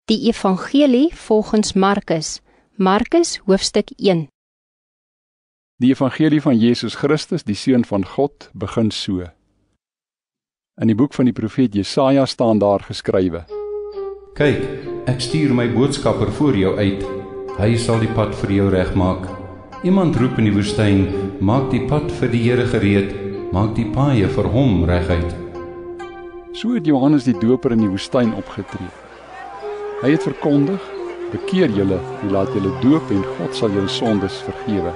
Die Evangelie volgens Markus, Markus hoofstuk 1. Die Evangelie van Jesus Christus, die Seun van God, begin so. In die boek van die profeet Jesaja staan daar geskrywe: Kyk, ek stuur my boodskapper voor jou uit. Hy sal die pad vir jou regmaak. Iemand roep in die woestyn, maak die pad vir die Here gereed, maak die paaie vir hom reguit. So het Johannes die Doper in die woestyn opgetree. Hy het verkondig: bekeer julle en laat julle doop en God sal julle sondes vergewe.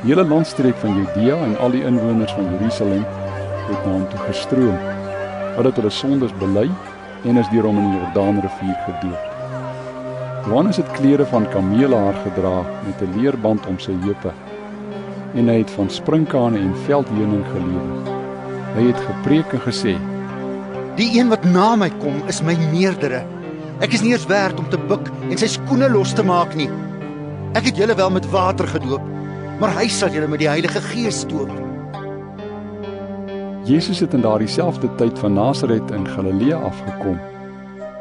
Die hele landstreek van Judea en al die inwoners van Jerusalem het na hom toe gestroom. Hulle het hulle sondes bely en is deur hom in die Jordaanrivier gedoop. Johannes het klere van kameelhaar gedra met 'n leerband om sy heupe, en hy het van sprinkane en veldheuning gelewe. Hy het gepreek en gesê: Die een wat na my kom, is my meerdere. Ek is nie eens werd om te buk en sy skoene los te maak nie. Ek het julle wel met water gedoop, maar hy sal julle met die Heilige Gees doop. Jesus het in daardie selfde tyd van Nasaret in Galilea afgekom,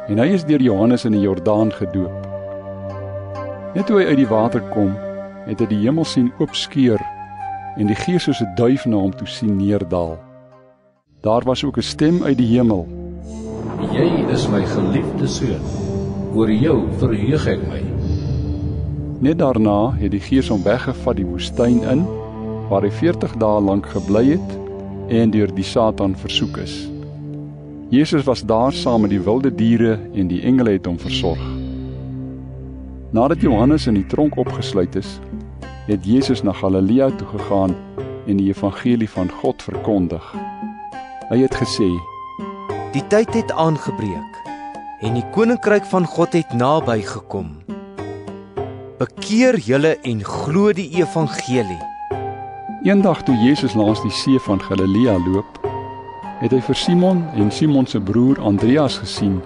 en hy is deur Johannes in die Jordaan gedoop. Net toe hy uit die water kom, het hy die hemel sien oopskeur en die Gees soos 'n duif na hom toe sien neerdaal. Daar was ook 'n stem uit die hemel: Jy is my geliefde seun, oor jou verheug ek my. Net daarna het die Gees hom weggevat die woestyn in, waar hy 40 dae lank gebly het en deur die Satan versoek is. Jesus was daar saam met die wilde diere en die engele het hom versorg. Nadat Johannes in die tronk opgesluit is, het Jesus na Galilea toe gegaan en die evangelie van God verkondig. Hy het gesê: Die tyd het aangebreek en die koninkryk van God het naby gekom. Bekeer julle en glo die evangelie. Eendag toe Jesus langs die see van Galilea loop, het hy vir Simon en Simon se broer Andreas gesien,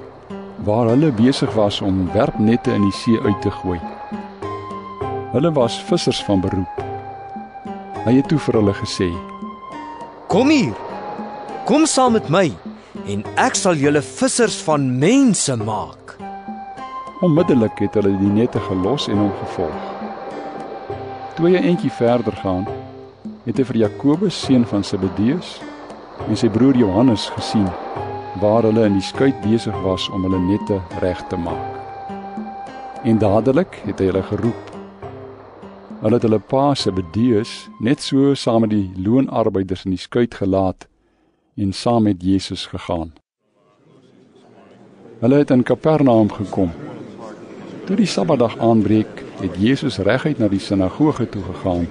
waar hulle besig was om werpnette in die see uit te gooi. Hulle was vissers van beroep. Hy het toe vir hulle gesê: Kom hier, kom saam met my en ek sal julle vissers van mense maak. Onmiddellik het hulle die nette gelos en hom gevolg. Toe hy 'n entjie verder gaan, het hy vir Jakobus, seun van Zebedeus, en sy broer Johannes gesien, waar hulle in die skuit besig was om hulle nette reg te maak. En dadelik het hy hulle geroep. Hulle het hulle pa Zebedeus net so saam met die loonarbeiders in die skuit gelaat en saam met Jesus gegaan. Hulle het in Kapernaum gekom. Toe die Sabbatdag aanbreek, het Jesus reguit na die sinagoge toe gegaan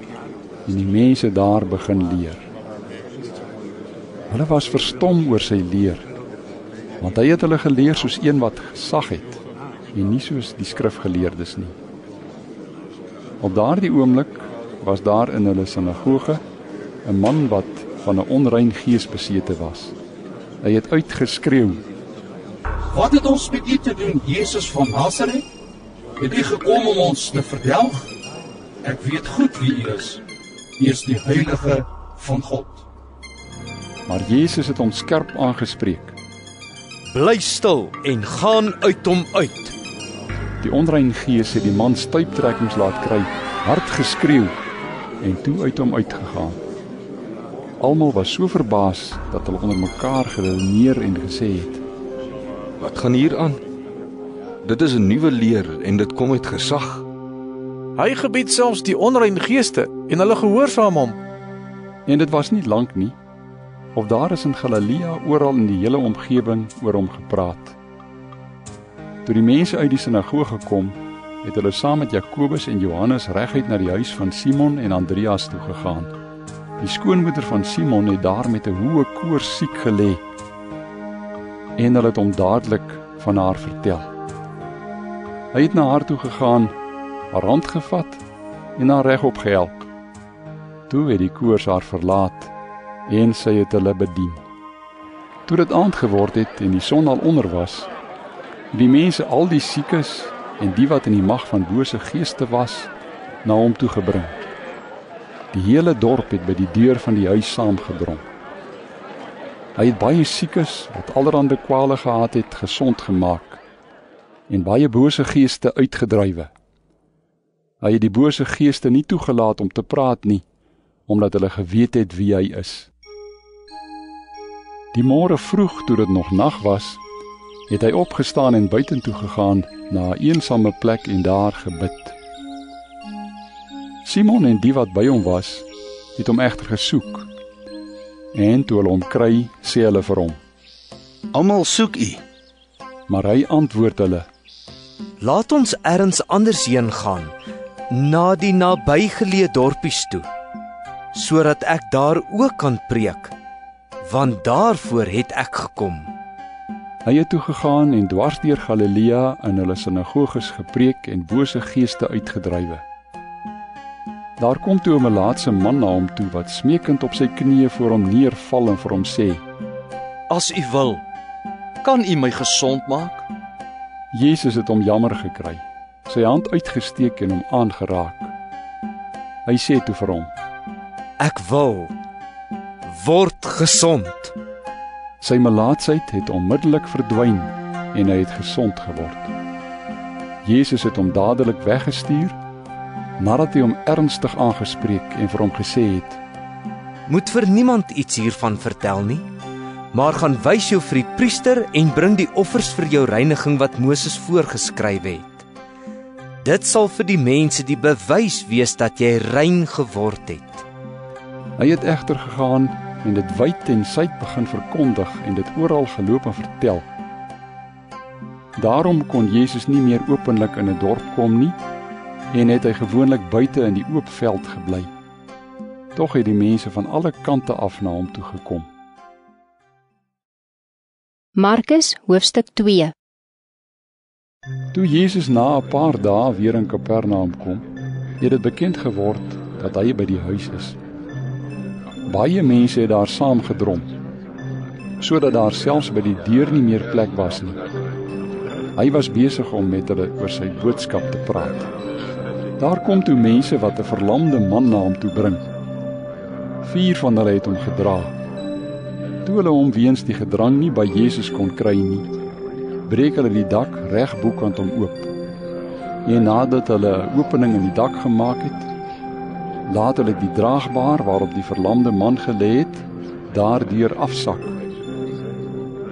en die mense daar begin leer. Hulle was verstom oor sy leer, want hy het hulle geleer soos een wat gesag het en nie soos die skrifgeleerdes nie. Op daardie oomblik was daar in hulle sinagoge 'n man wat van 'n onrein gees besete was. Hy het uitgeskreeu: Wat het ons met u te doen, Jesus van Nasaret? Het u gekom om ons te verdelg? Ek weet goed wie u is. U is die Heilige van God. Maar Jesus het hom skerp aangespreek: Bly stil en gaan uit hom uit. Die onrein gees het die man stuiptrekkings laat kry, hard geskreeu en toe uit hom uitgegaan. Almal was so verbaas dat hulle onder mekaar geredeneer en gesê het: Wat gaan hier aan? Dit is 'n nuwe leer en dit kom uit gesag. Hy gebied selfs die onrein geeste en hulle gehoorsaam hom. En dit was nie lank nie, of daar is in Galilea oral in die hele omgewing oor hom gepraat. Toe die mense uit die sinagoge kom, het hulle saam met Jakobus en Johannes reguit na die huis van Simon en Andreas toe gegaan. Die skoonmoeder van Simon het daar met 'n hoë koors siek gelê, en hulle het hom dadelik van haar vertel. Hy het na haar toe gegaan, haar hand gevat en haar regop gehelp. Toe het die koors haar verlaat en sy het hulle bedien. Toe dit aand geword het en die son al onder was, het die mense al die siekes en die wat in die mag van bose geeste was, na hom toe gebring. Die hele dorp het by die deur van die huis saamgedrom. Hy het baie siekes wat allerhande kwale gehad het, gesond gemaak en baie bose geeste uitgedrywe. Hy het die bose geeste nie toegelaat om te praat nie, omdat hulle geweet het wie hy is. Die môre vroeg, toe dit nog nag was, het hy opgestaan en buitentoe gegaan na 'n eensame plek en daar gebid. Simon en die wat by hom was, het hom egter gesoek. En toe hulle hom kry, sê hulle vir hom: Almal soek u. Maar hy antwoord hulle: Laat ons ergens anders heen gaan, na die nabygeleë dorpies toe, sodat ek daar ook kan preek, want daarvoor het ek gekom. Hy het toe gegaan en dwars deur Galilea in hulle sinagoges gepreek en bose geeste uitgedrywe. Daar kom toe 'n melaatse man na hom toe wat smeekend op sy knieë voor hom neerval en vir hom sê: As u wil, kan u my gesond maak? Jesus het hom jammer gekry, sy hand uitgesteek en hom aangeraak. Hy sê toe vir hom: Ek wil, word gesond. Sy melaatsheid het onmiddellik verdwyn en hy het gesond geword. Jesus het hom dadelik weggestuur, nadat hy hom ernstig aangespreek en vir hom gesê het: Moet vir niemand iets hiervan vertel nie, maar gaan wys jou vir die priester en bring die offers vir jou reiniging wat Moses voorgeskryf het. Dit sal vir die mense die bewys wees dat jy rein geword het. Hy het egter gegaan en dit wyd en suid begin verkondig en dit oral geloop en vertel. Daarom kon Jesus nie meer openlik in 'n dorp kom nie, en het hy gewoonlik buite in die oop veld gebly. Tog het die mense van alle kante af na hom toe gekom. Markus hoofstuk 2. Toe Jesus na 'n paar dae weer in Kapernaum kom, het dit bekend geword dat hy by die huis is. Baie mense het daar saamgedrom, sodat daar selfs by die deur nie meer plek was nie. Hy was besig om met hulle oor sy boodskap te praat. Daar kom toe mense wat 'n verlamde man na hom toe bring. 4 van hulle het hom gedra. Toe hulle hom weens die gedrang nie by Jesus kon kry nie, breek hulle die dak reg bokant hom oop. En nadat hulle 'n opening in die dak gemaak het, laat hulle die draagbaar waarop die verlamde man gelê het, daardeur afsak.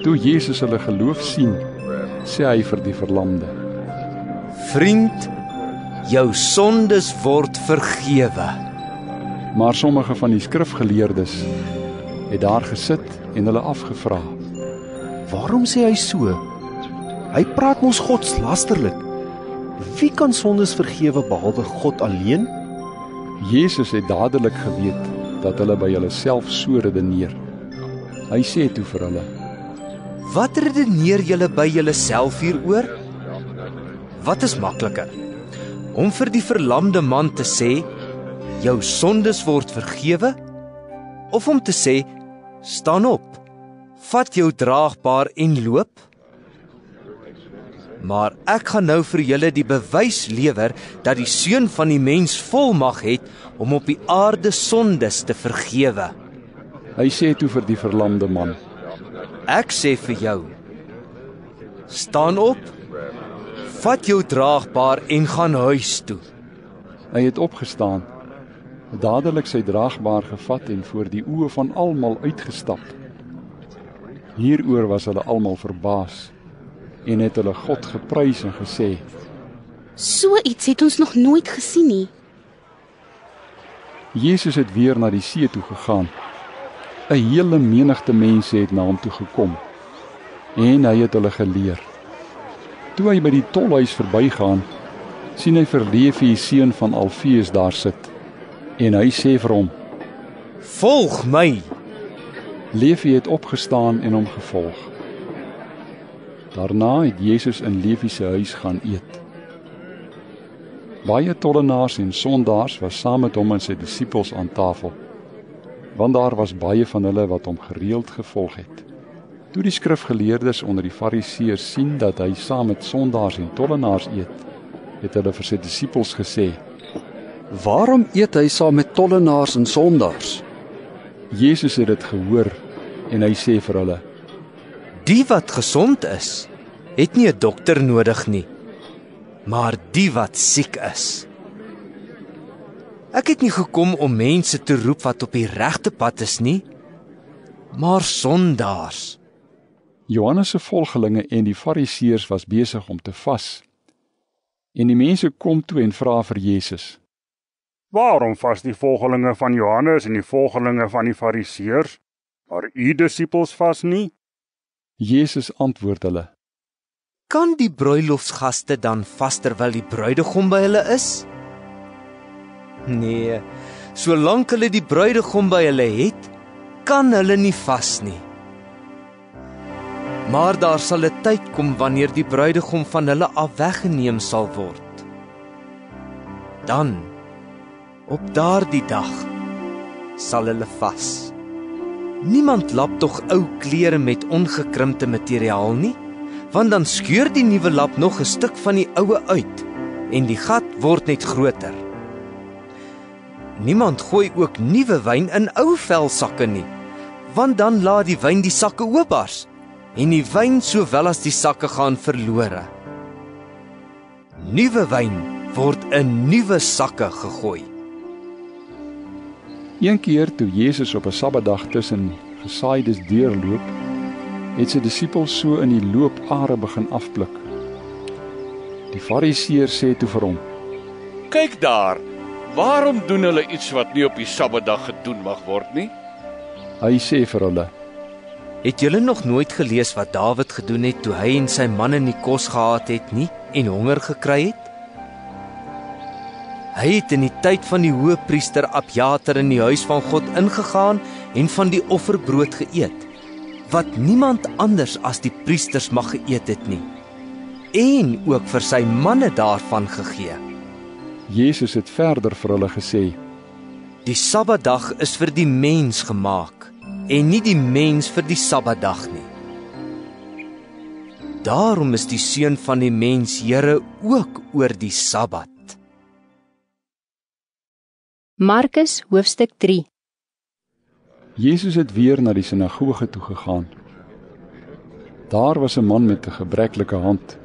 Toe Jesus hulle geloof sien, sê hy vir die verlamde: Vriend, jou sondes word vergewe. Maar sommige van die skrifgeleerdes het daar gesit en hulle afgevra: Waarom sê hy so? Hy praat mos godslasterlik. Wie kan sondes vergewe behalwe God alleen? Jesus het dadelik geweet dat hulle by hulle self so redeneer. Hy sê toe vir hulle: Wat redeneer julle by julle self hieroor? Wat is makliker? Om vir die verlamde man te sê, jou sondes word vergewe? Of om te sê, staan op, vat jou draagbaar en loop? Maar ek gaan nou vir julle die bewys lewer dat die Seun van die mens volmag het om op die aarde sondes te vergewe. Hy sê toe vir die verlamde man: Ek sê vir jou, staan op, vat jou draagbaar en gaan huis toe. Hy het opgestaan, dadelik sy draagbaar gevat en voor die oë van almal uitgestap. Hieroor was hulle almal verbaas en het hulle God geprys en gesê: So iets het ons nog nooit gesien nie. Jesus het weer na die see toe gegaan. 'n Hele menigte mense het na hom toe gekom en hy het hulle geleer. Toe hy by die tolhuis verbygaan, sien hy vir Levi, seun van Alfeus, daar sit. En hy sê vir hom: Volg my. Levi het opgestaan en hom gevolg. Daarna het Jesus in Levi se huis gaan eet. Baie tollenaars en sondaars was saam met hom en sy disippels aan tafel, want daar was baie van hulle wat hom gereeld gevolg het. Toe die skrifgeleerdes onder die fariseërs sien dat hy saam met sondaars en tollenaars eet, het hulle vir sy disippels gesê: Waarom eet hy saam met tollenaars en sondaars? Jesus het dit gehoor en hy sê vir hulle: Die wat gesond is, het nie 'n dokter nodig nie, maar die wat siek is. Ek het nie gekom om mense te roep wat op die regte pad is nie, maar sondaars. Johannes se volgelinge en die Fariseërs was besig om te vas. En die mense kom toe en vra vir Jesus: Waarom vas die volgelinge van Johannes en die volgelinge van die Fariseërs, maar u disippels vas nie? Jesus antwoord hulle: Kan die bruilofsgaste dan vas terwyl die bruidegom by hulle is? Nee, solank hulle die bruidegom by hulle het, kan hulle nie vas nie. Maar daar sal 'n tyd kom wanneer die bruidegom van hulle af weggeneem sal word. Dan, op daardie dag, sal hulle vas. Niemand lap tog ou klere met ongekrimpte materiaal nie, want dan skeur die nuwe lap nog 'n stuk van die oue uit en die gat word net groter. Niemand gooi ook nuwe wyn in ou velsakke nie, want dan laat die wyn die sakke oopbars en die wyn sowel as die sakke gaan verlore. Nuwe wyn word in nuwe sakke gegooi. Een keer toe Jesus op 'n Sabbatdag tussen gesaaides deurloop, het sy disippels so in die loopare begin afpluk. Die Fariseërs sê toe vir hom: Kyk daar, waarom doen hulle iets wat nie op die Sabbatdag gedoen mag word nie? Hy sê vir hulle: Het julle nog nooit gelees wat Dawid gedoen het toe hy en sy manne nie kos gehad het nie en honger gekry het? Hy het in die tyd van die hoëpriester Abjatar in die huis van God ingegaan en van die offerbrood geëet, wat niemand anders as die priesters mag geëet het nie, en ook vir sy manne daarvan gegee. Jesus het verder vir hulle gesê: Die Sabbatdag is vir die mens gemaak, en nie die mens vir die Sabbatdag nie. Daarom is die Seun van die mens Here ook oor die Sabbat. Markus hoofstuk 3. Jesus het weer na die sinagoge toe gegaan. Daar was 'n man met 'n gebreklike hand.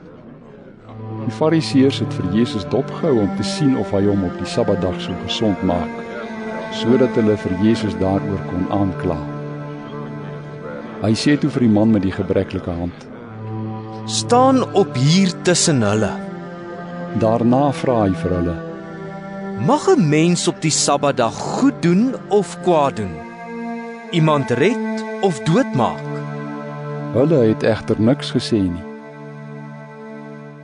Die Fariseërs het vir Jesus dopgehou om te sien of hy hom op die Sabbatdag sou gesond maak, sodat hulle vir Jesus daaroor kon aankla. Hy sê toe vir die man met die gebreklike hand: Staan op hier tussen hulle. Daarna vra hy vir hulle: Mag 'n mens op die Sabbatdag goed doen of kwaad doen? Iemand red of doodmaak? Hulle het egter niks gesê nie.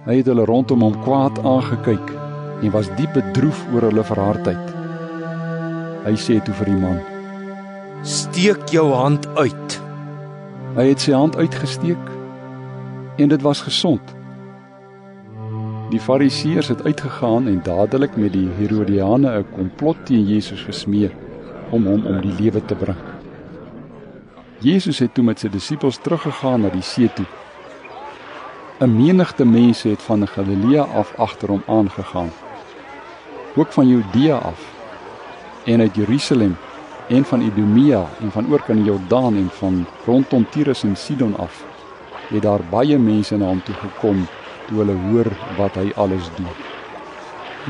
Hy het hulle rondom hom kwaad aangekyk en was diep bedroef oor hulle verhardheid. Hy sê toe vir die man: Steek jou hand uit. Hy het sy hand uitgesteek en dit was gesond. Die Fariseërs het uitgegaan en dadelik met die Herodiane 'n komplot teen Jesus gesmee om hom om die lewe te bring. Jesus het toe met sy disippels teruggegaan na die see toe. 'n Menigte mense het van Galilea af agter hom aangegaan, ook van Judea af, en uit Jerusalem, en van Idumea, en van oor kan die Jordaan, en van rondom Tyrus en Sidon af, het daar baie mense na hom toe gekom, toe hulle hoor wat hy alles doen.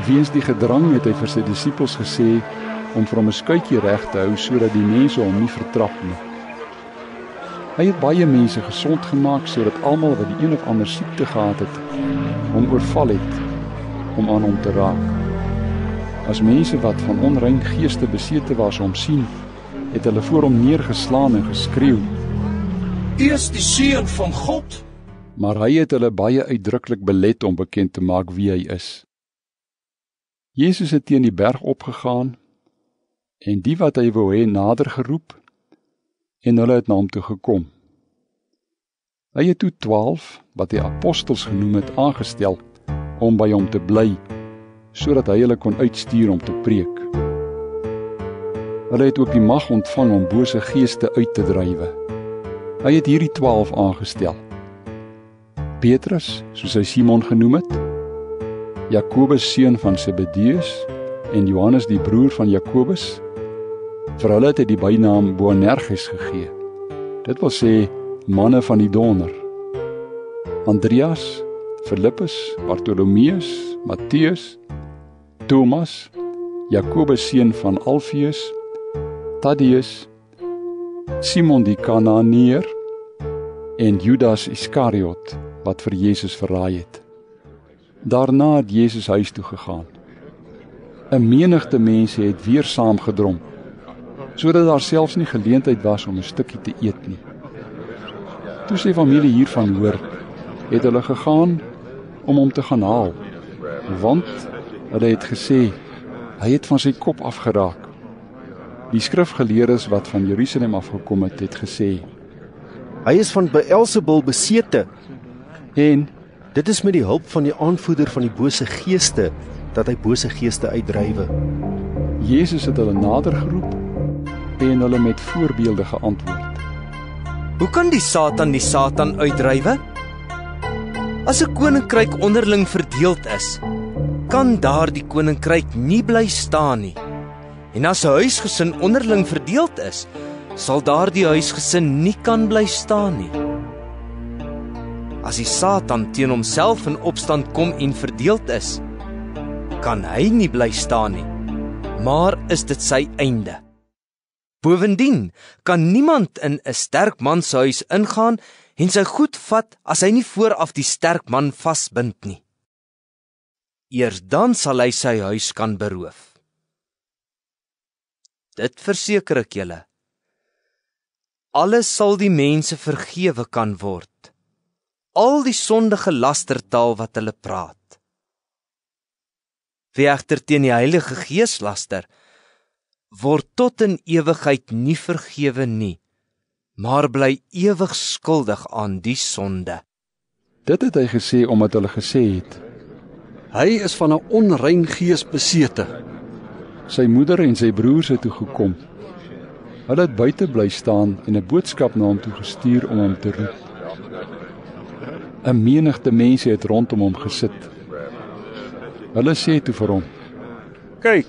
Weens die gedrang het hy vir sy disippels gesê om vir hom 'n skuitjie reg te hou, sodat die mense hom nie vertrap nie. Hy het baie mense gesond gemaak, sodat almal wat die een of ander siekte gehad het, hom oorval het om aan hom te raak. As mense wat van onrein geeste besete was hom sien, het hulle voor hom neergeslaan en geskreeu: U is die Seun van God. Maar hy het hulle baie uitdruklik belet om bekend te maak wie hy is. Jesus het teen die berg opgegaan, en die wat hy wou hê nader geroep, en hulle het na hom toe gekom. Hy het toe 12, wat hy apostels genoem het, aangestel, om by hom te bly, sodat hy hulle kon uitstuur om te preek. Hulle het ook die mag ontvang om bose geeste uit te drywe. Hy het hierdie 12 aangestel: Petrus, soos hy Simon genoem het, Jakobus seun van Zebedeus en Johannes die broer van Jakobus. Vir hulle het hy die bynaam Boanerges gegee. Dit wil sê manne van die donder. Andreas, Filippus, Bartolomeus, Matteus, Thomas, Jakobus seun van Alfeus, Thaddeus, Simon die Kananeer en Judas Iskariot wat vir Jesus verraai het. Daarna het Jesus huis toe gegaan. 'n Menigte mense het weer saamgedrom, sodat daar selfs nie geleentheid was om 'n stukkie te eet nie. Toe sy familie hiervan hoor, het hulle gegaan om hom te gaan haal, want hulle het gesê, hy het van sy kop afgeraak. Die skrifgeleerdes wat van Jerusalem afgekom het gesê, hy is van Beelzebul besete, en dit is met die hulp van die aanvoerder van die bose geeste, dat hy bose geeste uitdrywe. Jesus het hulle nader geroep, en hulle met voorbeelde geantwoord. Hoe kan die Satan uitdrywe? As 'n koninkryk onderling verdeeld is, kan daardie koninkryk nie bly staan nie. En as 'n huisgesin onderling verdeeld is, sal daardie huisgesin nie kan bly staan nie. As die Satan teen homself in opstand kom en verdeeld is, kan hy nie bly staan nie, maar is dit sy einde. Bovendien kan niemand in 'n sterk man se huis ingaan en sy goed vat as hy nie vooraf die sterk man vasbind nie. Eers dan sal hy sy huis kan beroof. Dit verseker ek julle. Alles sal die mense vergewe kan word, al die sondige lastertaal wat hulle praat. Wie egter teen die Heilige Gees laster, word tot in ewigheid nie vergewe nie, maar bly ewig skuldig aan die sonde. Dit het hy gesê omdat hulle gesê het, hy is van 'n onrein gees besete. Sy moeder en sy broers het toe gekom. Hulle het buite bly staan en 'n boodskap na hom toe gestuur om hom te roep. 'n Menigte mense het rondom hom gesit. Hulle sê toe vir hom, kyk,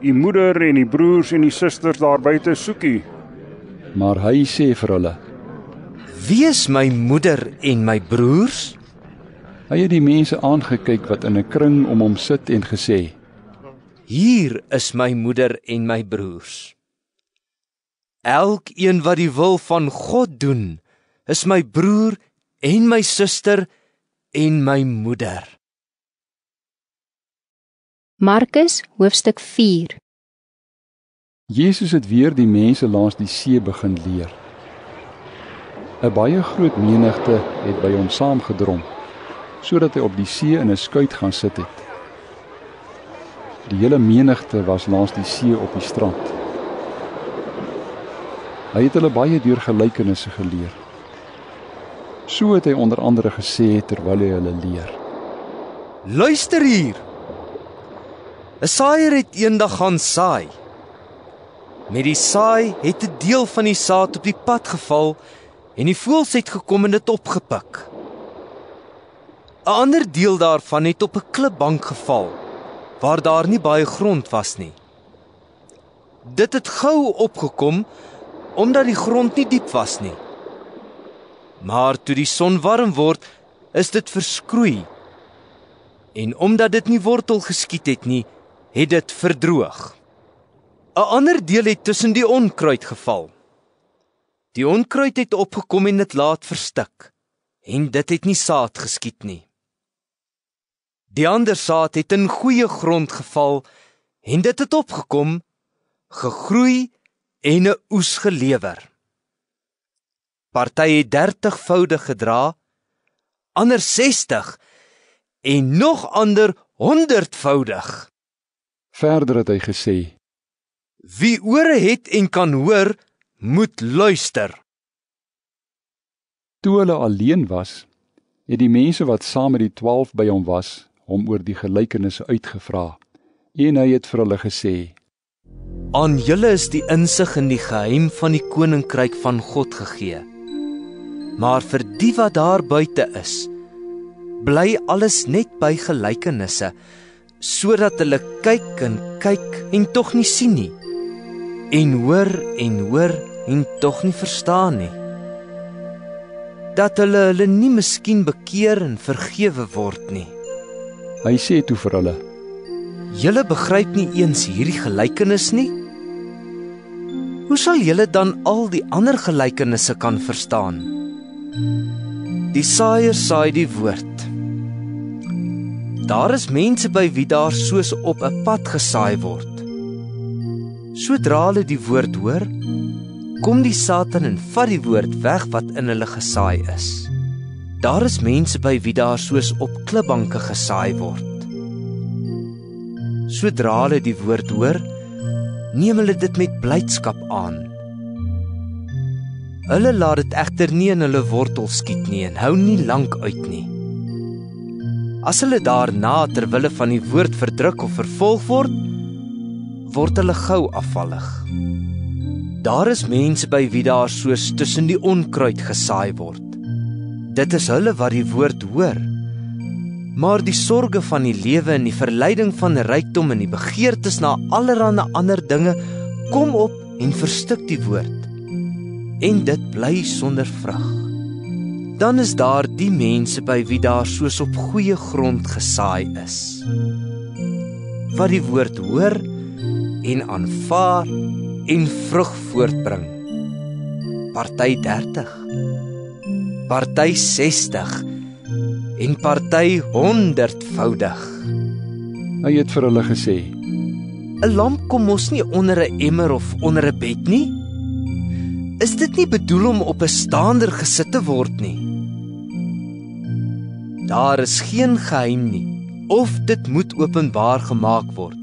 die moeder en die broers en die susters daar buite soek u. Maar hy sê vir hulle, wie is my moeder en my broers? Hy het die mense aangekyk wat in 'n kring om hom sit en gesê, hier is my moeder en my broers. Elkeen wat die wil van God doen, is my broer en my suster en my moeder. Markus hoofstuk 4. Jesus het weer die mense langs die see begin leer. 'n Baie groot menigte het by hom saamgedrom, sodat hy op die see in 'n skuit gaan sit het. Die hele menigte was langs die see op die strand. Hy het hulle baie deur gelykenisse geleer. So het hy onder andere gesê terwyl hy hulle leer. Luister hier! 'n Saaier het eendag gaan saai. Met die saai het 'n deel van die saad op die pad geval en die voëls het gekom en dit opgepik. 'n Ander deel daarvan het op 'n klipbank geval, waar daar nie baie grond was nie. Dit het gou opgekom, omdat die grond nie diep was nie. Maar toe die son warm word, is dit verskroei. En omdat dit nie wortel geskiet het nie, het dit verdroog. 'n Ander deel het tussen die onkruid geval. Die onkruid het opgekom en dit laat verstik, en dit het nie saad geskiet nie. Die ander saad het in goeie grond geval, en dit het opgekom, gegroei en 'n oes gelewer. Party het 30voudig gedra, ander 60 en nog ander 100voudig. Verder het hy gesê, wie ore het en kan hoor, moet luister. Toe hulle alleen was, het die mense wat saam met die 12 by hom was, hom oor die gelykenisse uitgevra, en hy het vir hulle gesê, aan julle is die insig in die geheim van die koninkryk van God gegee. Maar vir die wat daar buite is, bly alles net by gelykenisse, sodat hulle kyk en tog nie sien nie, en hoor en tog nie verstaan nie. dat hulle nie miskien bekeer en vergewe word nie. Hy sê toe vir hulle: Julle begryp nie eens hierdie gelykenis nie? Hoe sal julle dan al die ander gelykenisse kan verstaan? Die saaiër saai die woord. Daar is mense by wie daar soos op 'n pad gesaai word. Sodra hulle die woord hoor, kom die Satan en vat die woord weg wat in hulle gesaai is. Daar is mense by wie daar soos op klipbanke gesaai word. Sodra hulle die woord hoor, neem hulle dit met blydskap aan. Hulle laat dit egter nie in hulle wortel skiet nie en hou nie lank uit nie. As hulle daarna terwille van die woord verdruk of vervolg word hulle gou afvallig. Daar is mense by wie daar soos tussen die onkruid gesaai word. Dit is hulle wat die woord hoor, maar die sorge van die lewe en die verleiding van rykdom en die begeertes na allerlei ander dinge kom op en verstik die woord, en dit bly sonder vrug. Dan is daar die mense by wie daar soos op goeie grond gesaai is, wat die woord hoor en aanvaar en vrug voortbring. Party 30, party 60 en party 100voudig. Hy het vir hulle gesê: 'n lamp kom mos nie onder 'n emmer of onder 'n bed nie? Is dit nie bedoel om op 'n staander gesit te word nie? Daar is geen geheim nie, of dit moet openbaar gemaak word.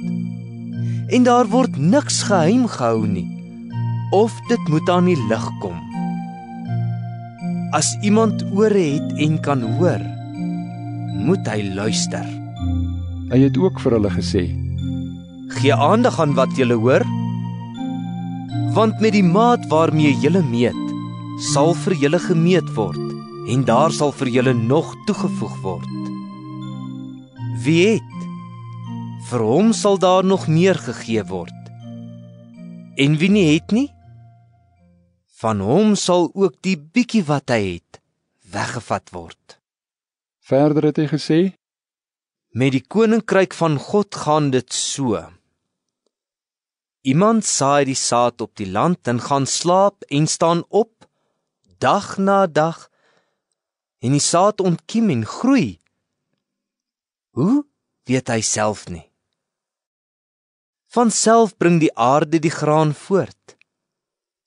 En daar word niks geheim gehou nie, of dit moet aan die lig kom. As iemand ore het en kan hoor, moet hy luister. Hy het ook vir hulle gesê: Gee aandag aan wat julle hoor, want met die maat waarmee julle meet, sal vir julle gemeet word, en daar sal vir julle nog toegevoeg word. Wie het, vir hom sal daar nog meer gegee word. En wie nie het nie, van hom sal ook die bietjie wat hy het, weggevat word. Verder het hy gesê: Met die koninkryk van God gaan dit so. Iemand saai die saad op die land en gaan slaap en staan op, dag na dag, en die saad ontkiem en groei. Hoe, weet hy self nie. Vanself bring die aarde die graan voort.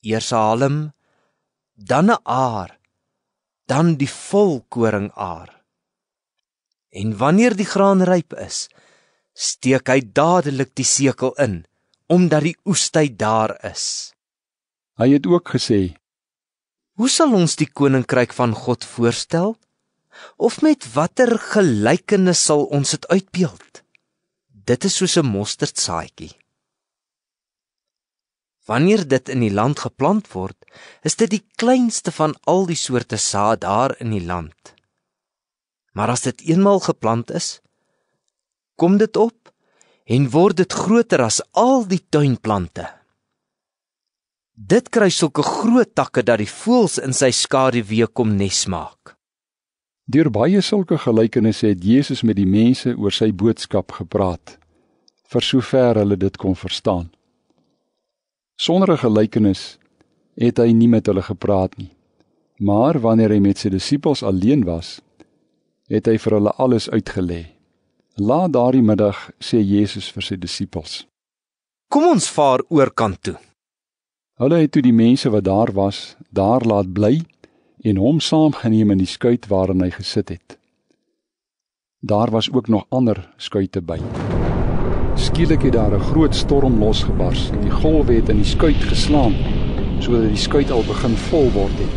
Eers 'n halm, dan 'n aar, dan die volkoringaar. En wanneer die graan ryp is, steek hy dadelik die sekel in, omdat die oestyd daar is. Hy het ook gesê: Hoe sal ons die koninkryk van God voorstel? Of met watter gelykenis sal ons dit uitbeeld? Dit is soos 'n mosterdsaadjie. Wanneer dit in die land geplant word, is dit die kleinste van al die soorte saad daar in die land. Maar as dit eenmaal geplant is, kom dit op en word dit groter as al die tuinplante. Dit kry sulke groot takke dat die voëls in sy skaduwee kom nes maak. Deur baie sulke gelykenisse het Jesus met die mense oor sy boodskap gepraat, vir sover hulle dit kon verstaan. Sonder 'n gelykenis het hy nie met hulle gepraat nie, maar wanneer hy met sy disippels alleen was, het hy vir hulle alles uitgelê. Laat daardie middag sê Jesus vir sy disippels: Kom ons vaar oorkant toe. Hulle het toe die mense wat daar was, daar laat bly en hom saamgeneem in die skuit waarin hy gesit het. Daar was ook nog ander skuite by. Skielik het daar 'n groot storm losgebars en die golwe het in die skuit geslaan, sodat die skuit al begin vol word het.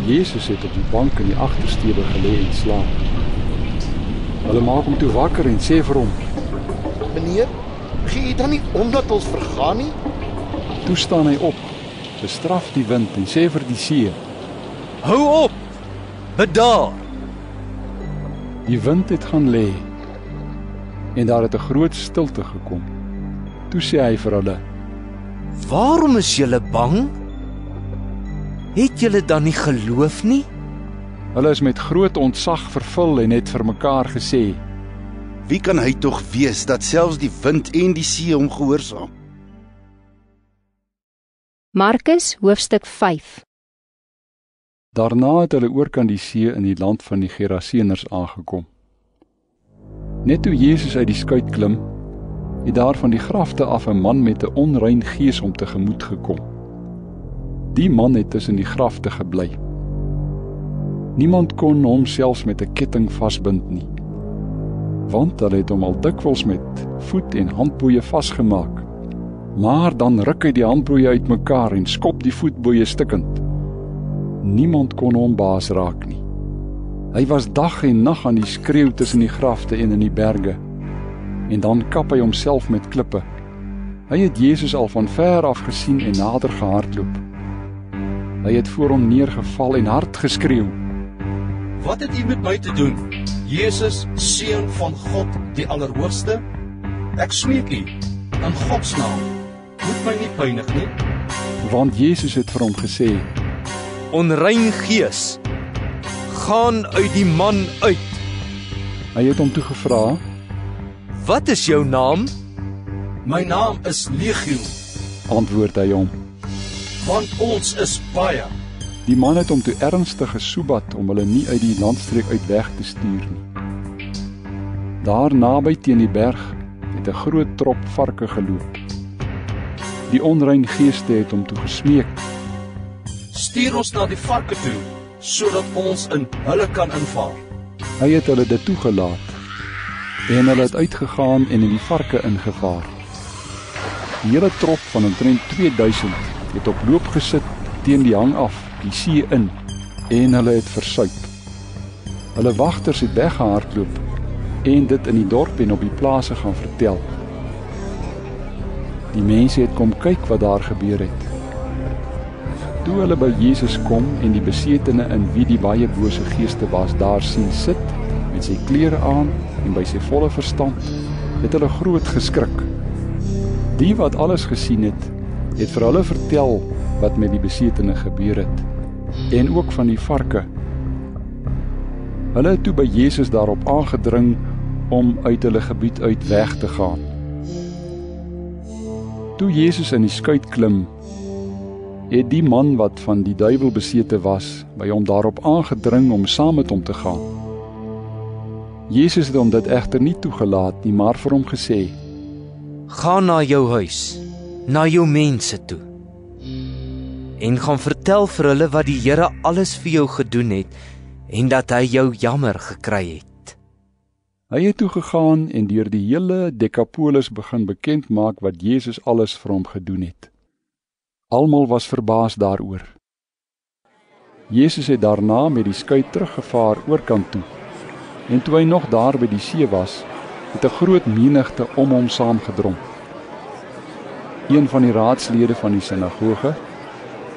Jesus het op die bank in die agtersteewe gelê en slaap. Hulle maak hom toe wakker en sê vir hom: Meneer, gee u dan nie om dat ons vergaan nie? Toe staan hy op, bestraf die wind en sê vir die see: Hou op, bedaar. Die wind het gaan lê en daar het 'n groot stilte gekom. Toe sê hy vir hulle: Waarom is julle bang? Het julle dan nie geloof nie? Hulle is met groot ontzag vervul en het vir mekaar gesê: Wie kan hy tog wees dat selfs die wind en die see hom gehoorsaam? Markus hoofstuk 5. Daarna het hulle oorkant die see in die land van die Geraseners aangekom. Net toe Jesus uit die skuit klim, het daar van die grafte af 'n man met 'n onrein gees hom tegemoet gekom. Die man het tussen die grafte gebly. Niemand kon hom selfs met 'n ketting vasbind nie, want hulle het hom al dikwels met voet- en handboeie vasgemaak. Maar dan ruk hy die handboeie uitmekaar en skop die voetboeie stukkend. Niemand kon hom baas raak nie. Hy was dag en nag aan die skreeu tussen die grafte en in die berge, en dan kap hy homself met klippe. Hy het Jesus al van ver af gesien en nader gehardloop. Hy het voor hom neergeval en hard geskreeu: Wat het U met my te doen, Jesus, Seun van God die Allerhoogste? Ek smeek U, in God se naam, moet my nie pynig nie. Want Jesus het vir hom gesê: Onrein gees, gaan uit die man uit. Hy het hom toe gevra: Wat is jou naam? My naam is Legio, antwoord hy hom. Want ons is baie. Die man het hom toe ernstig gesoebat om hulle nie uit die landstreek uit weg te stuur nie. Daar naby teen die berg het 'n groot trop varke geloop. Die onrein geeste het hom toe gesmeek: Stuur ons na die varke toe, sodat ons in hulle kan invaar. Hy het hulle dit toegelaat, en hulle het uitgegaan en in die varke ingevaar. Die hele trop van omtrent 2000 het op loop gesit teen die hang af, die see in, en hulle het versuip. Hulle wagters het weggehardloop en dit in die dorp en op die plase gaan vertel. Die mense het kom kyk wat daar gebeur het. Toe hulle by Jesus kom en die besetene in wie die baie bose geeste was daar sien sit, met sy klere aan en by sy volle verstand, het hulle groot geskrik. Die wat alles gesien het vir hulle vertel wat met die besetene gebeur het, en ook van die varke. Hulle het toe by Jesus daarop aangedring om uit hulle gebied uit weg te gaan. Toe Jesus in die skuit klim, het die man wat van die duiwel besete was, by hom daarop aangedring om saam met hom te gaan. Jesus het hom dit egter nie toegelaat nie, maar vir hom gesê: Ga na jou huis, na jou mense toe, en gaan vertel vir hulle wat die Here alles vir jou gedoen het, en dat hy jou jammer gekry het. Hy het toe gegaan en deur die hele Dekapolis begin bekend maak wat Jesus alles vir hom gedoen het. Almal was verbaas daaroor. Jesus het daarna met die skuit teruggevaar oorkant toe, en toe hy nog daar by die see was, het 'n groot menigte om hom saamgedrom. Een van die raadslede van die sinagoge,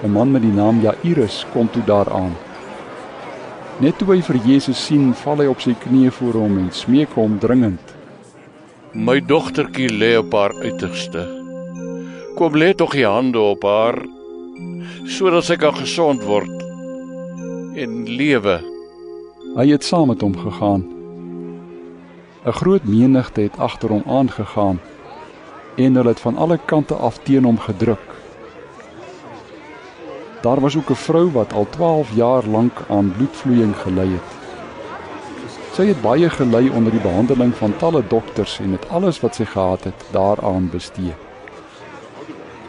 'n man met die naam Jairus, kom toe daaraan. Net toe hy vir Jesus sien, val hy op sy knieë voor hom en smeek hom dringend: My dogtertjie lê op haar uiterste. Kom lê tog die hande op haar, sodat sy kan gesond word en lewe. Hy het saam met hom gegaan. 'n Groot menigte het agter hom aangegaan, en hulle het van alle kante af teen hom gedruk. Daar was ook 'n vrou wat al 12 jaar lank aan bloedvloeiing gely het. Sy het baie gely onder die behandeling van talle dokters en het alles wat sy gehad het daaraan bestee.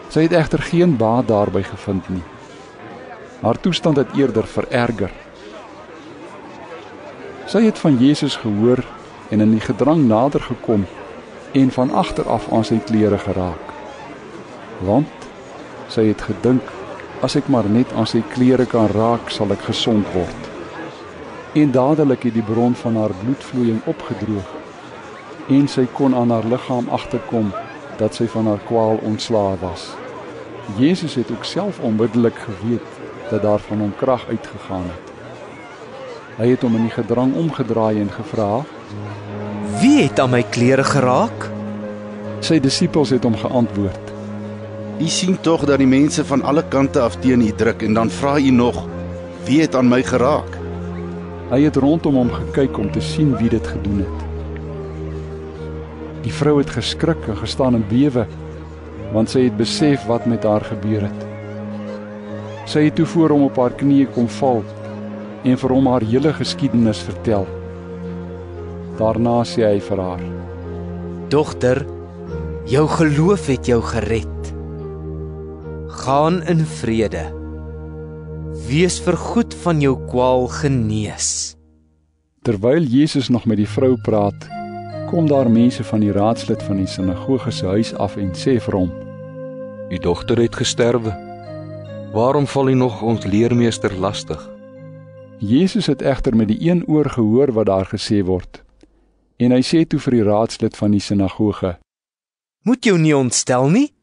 Sy het egter geen baat daarby gevind nie. Haar toestand het eerder vererger. Sy het van Jesus gehoor en in die gedrang nader gekom en van agter af aan sy klere geraak. Want sy het gedink, as ek maar net aan sy klere kan raak, sal ek gesond word. En dadelik het die bron van haar bloedvloeiing opgedroog, en sy kon aan haar liggaam agterkom dat sy van haar kwaal ontslae was. Jesus het ook self onmiddellik geweet dat daar van hom krag uitgegaan het. Hy het hom in die gedrang omgedraai en gevra: Wie het aan my klere geraak? Sy disippels het hom geantwoord: U sien tog dat die mense van alle kante af teen u druk en dan vra u nog, wie het aan my geraak? Hy het rondom hom gekyk om te sien wie dit gedoen het. Die vrou het geskrik en gestaan in bewe, want sy het besef wat met haar gebeur het. Sy het toe voor hom op haar knieë kom val en vir hom haar hele geskiedenis vertel. Daarna sê hy vir haar: Dogter, jou geloof het jou gered. Gaan in vrede. Wees vergoed van jou kwaal genees. Terwyl Jesus nog met die vrou praat, kom daar mense van die raadslid van die sinagoge se huis af en sê vir hom: "U dogter het gesterwe. Waarom val u nog ons leermeester lastig?" Jesus het egter met die een oor gehoor wat daar gesê word, en hy sê toe vir die raadslid van die sinagoge: "Moet jou nie ontstel nie,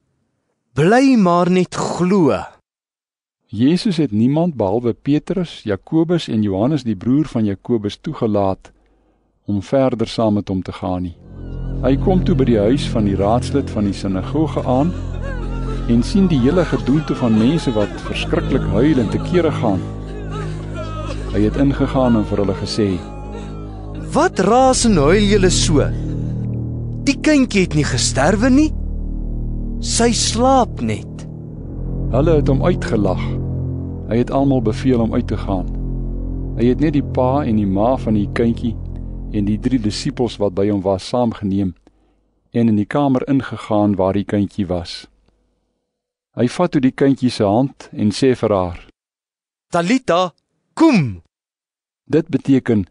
bly maar net glo." Jesus het niemand behalwe Petrus, Jakobus en Johannes die broer van Jakobus toegelaat om verder saam met hom te gaan nie. Hy kom toe by die huis van die raadslid van die sinagoge aan en sien die hele gedoente van mense wat verskriklik huil en te kere gaan. Hy het ingegaan en vir hulle gesê: "Wat raas en huil julle so? Die kindjie het nie gesterwe nie. Sy slaap net." Hulle het hom uitgelag. Hy het almal beveel om uit te gaan. Hy het net die pa en die ma van die kindjie en die 3 disippels wat by hom was saamgeneem en in die kamer ingegaan waar die kindjie was. Hy vat toe die kindjie se hand en sê vir haar: "Talita, kom." Dit beteken: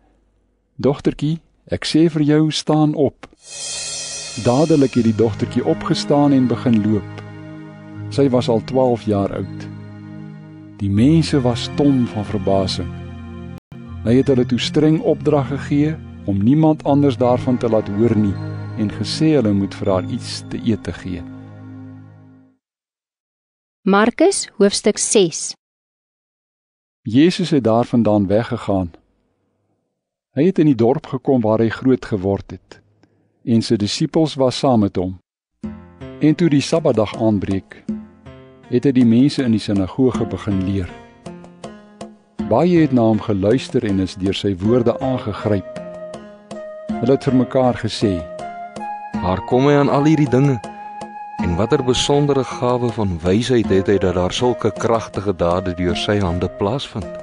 "Dogtertjie, ek sê vir jou, staan op." Dadelik het die dogtertjie opgestaan en begin loop. Sy was al 12 jaar oud. Die mense was stom van verbasing. Hy het hulle toe streng opdrag gegee om niemand anders daarvan te laat hoor nie en gesê hulle moet vir haar iets te eet te gee. Markus hoofstuk 6. Jesus het daarvandaan weggegaan. Hy het in die dorp gekom waar hy groot geword het, en sy disippels was saam met hom. En toe die Sabbatdag aanbreek, het hy die mense in die sinagoge begin leer. Baie het na hom geluister en is deur sy woorde aangegryp. Hulle het vir mekaar gesê: "Waar kom hy aan al hierdie dinge? En watter besondere gawe van wysheid het hy dat daar sulke kragtige dade deur sy hande plaasvind?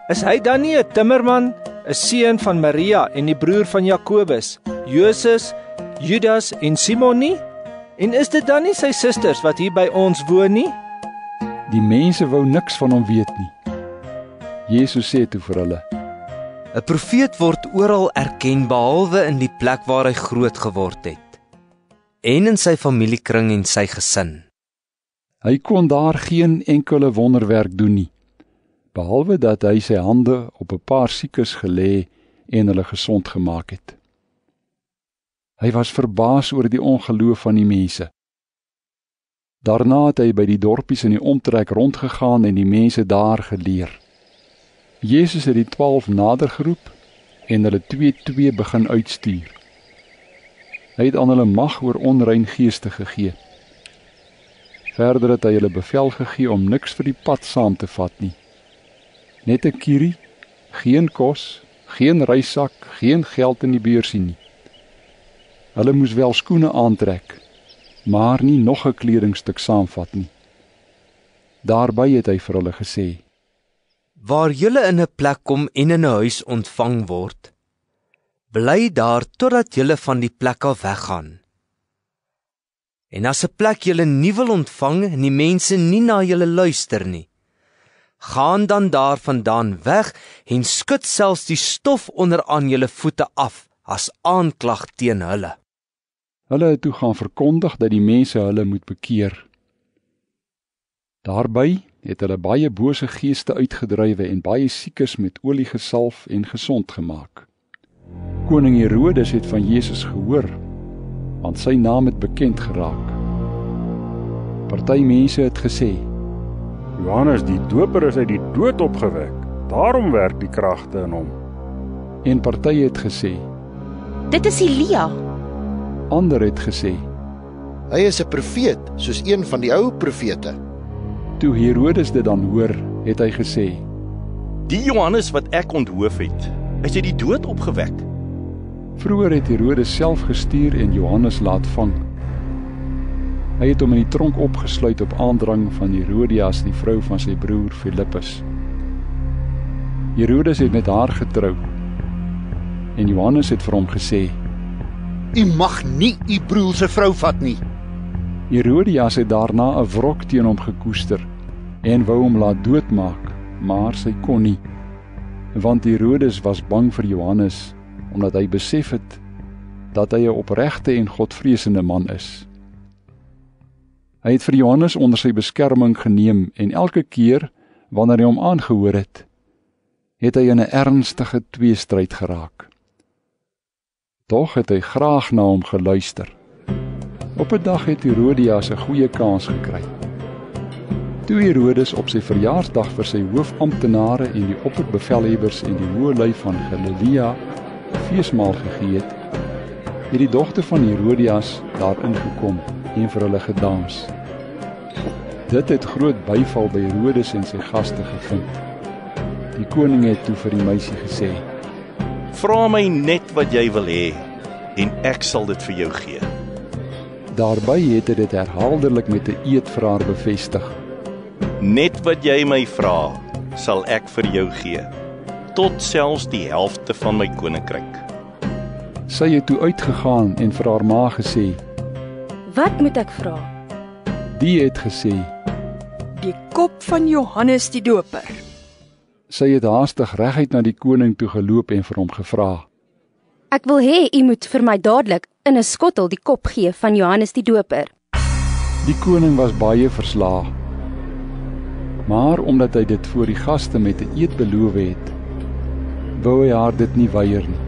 Is hy dan nie 'n timmerman, 'n seun van Maria en die broer van Jakobus, Joses, Judas en Simon nie? En is dit dan nie sy susters wat hier by ons woon nie?" Die mense wou niks van hom weet nie. Jesus sê toe vir hulle: "'n Profeet word oral erken behalwe in die plek waar hy groot geword het, en in sy familiekring en sy gesin." Hy kon daar geen enkele wonderwerk doen nie, behalwe dat hy sy hande op 'n paar siekes gelê en hulle gesond gemaak het. Hy was verbaas oor die ongeloof van die mense. Daarna het hy by die dorpies in die omtrek rondgegaan en die mense daar geleer. Jesus het die 12 nader geroep en hulle 2-2 begin uitstuur. Hy het aan hulle mag oor onrein geeste gegee. Verder het hy hulle bevel gegee om niks vir die pad saam te vat nie. Net 'n kierie, geen kos, geen reissak, geen geld in die beursie nie. Hulle moes wel skoene aantrek, maar nie nog 'n kledingstuk saamvat nie. Daarby het hy vir hulle gesê: "Waar julle in 'n plek kom en in 'n huis ontvang word, bly daar totdat julle van die plek af weggaan. En as 'n plek julle nie wil ontvang en die mense nie na julle luister nie, gaan dan daarvandaan weg en skud selfs die stof onder aan julle voete af as aanklag teen hulle." Hulle het toe gaan verkondig dat die mense hulle moet bekeer. Daarby het hulle baie bose geeste uitgedrywe en baie siekes met olie gesalf en gesond gemaak. Koning Herodes het van Jesus gehoor, want sy naam het bekend geraak. Party mense het gesê: "Johannes die Doper is uit die dood opgewek, daarom werk die kragte in hom." En party het gesê: "Dit is Elia." Ander het gesê: Hy is 'n profeet, soos een van die ou profete. Toe Herodes dit dan hoor, het hy gesê: Die Johannes wat ek onthoof het, is uit die dood opgewek. Vroeger het Herodes self gestuur en Johannes laat vang. Hy het hom in die tronk opgesluit op aandrang van Herodias, die vrou van sy broer Filippus. Herodes het met haar getrou en Johannes het vir hom gesê: U mag nie u broer se vrou vat nie. Herodias het daarna 'n wrok teen hom gekoester en wou hom laat doodmaak, maar sy kon nie, want Herodes was bang vir Johannes, omdat hy besef het dat hy 'n opregte en godvreesende man is. Hy het vir Johannes onder sy beskerming geneem en elke keer wanneer hy hom aangehoor het hy in 'n ernstige tweestryd geraak. Tog het hy graag na hom geluister. Op 'n dag het Herodias 'n goeie kans gekry. Toe Herodes op sy verjaarsdag vir sy hoofamptenare en die opperbevelhebbers en die hoë lui van Galilea 'n feesmaal gegee het, het die dogter van Herodias daar ingekom en vir hulle gedans. Dit het groot byval by Herodes en sy gaste gevind. Die koning het toe vir die meisie gesê: Vra my net wat jy wil hê, en ek sal dit vir jou gee. Daarby het hy dit herhaaldelik met 'n eed vir haar bevestig. Net wat jy my vra, sal ek vir jou gee, tot selfs die helfte van my koninkryk. Sy het toe uitgegaan en vir haar ma gesê: Wat moet ek vra? Die het gesê: Die kop van Johannes die Doper. Sy het haastig reguit na die koning toe geloop en vir hom gevra: Ek wil hê u moet vir my dadelik in 'n skottel die kop gee van Johannes die Doper. Die koning was baie verslae. Maar omdat hy dit voor die gaste met 'n eed beloof het, wou hy haar dit nie weier nie.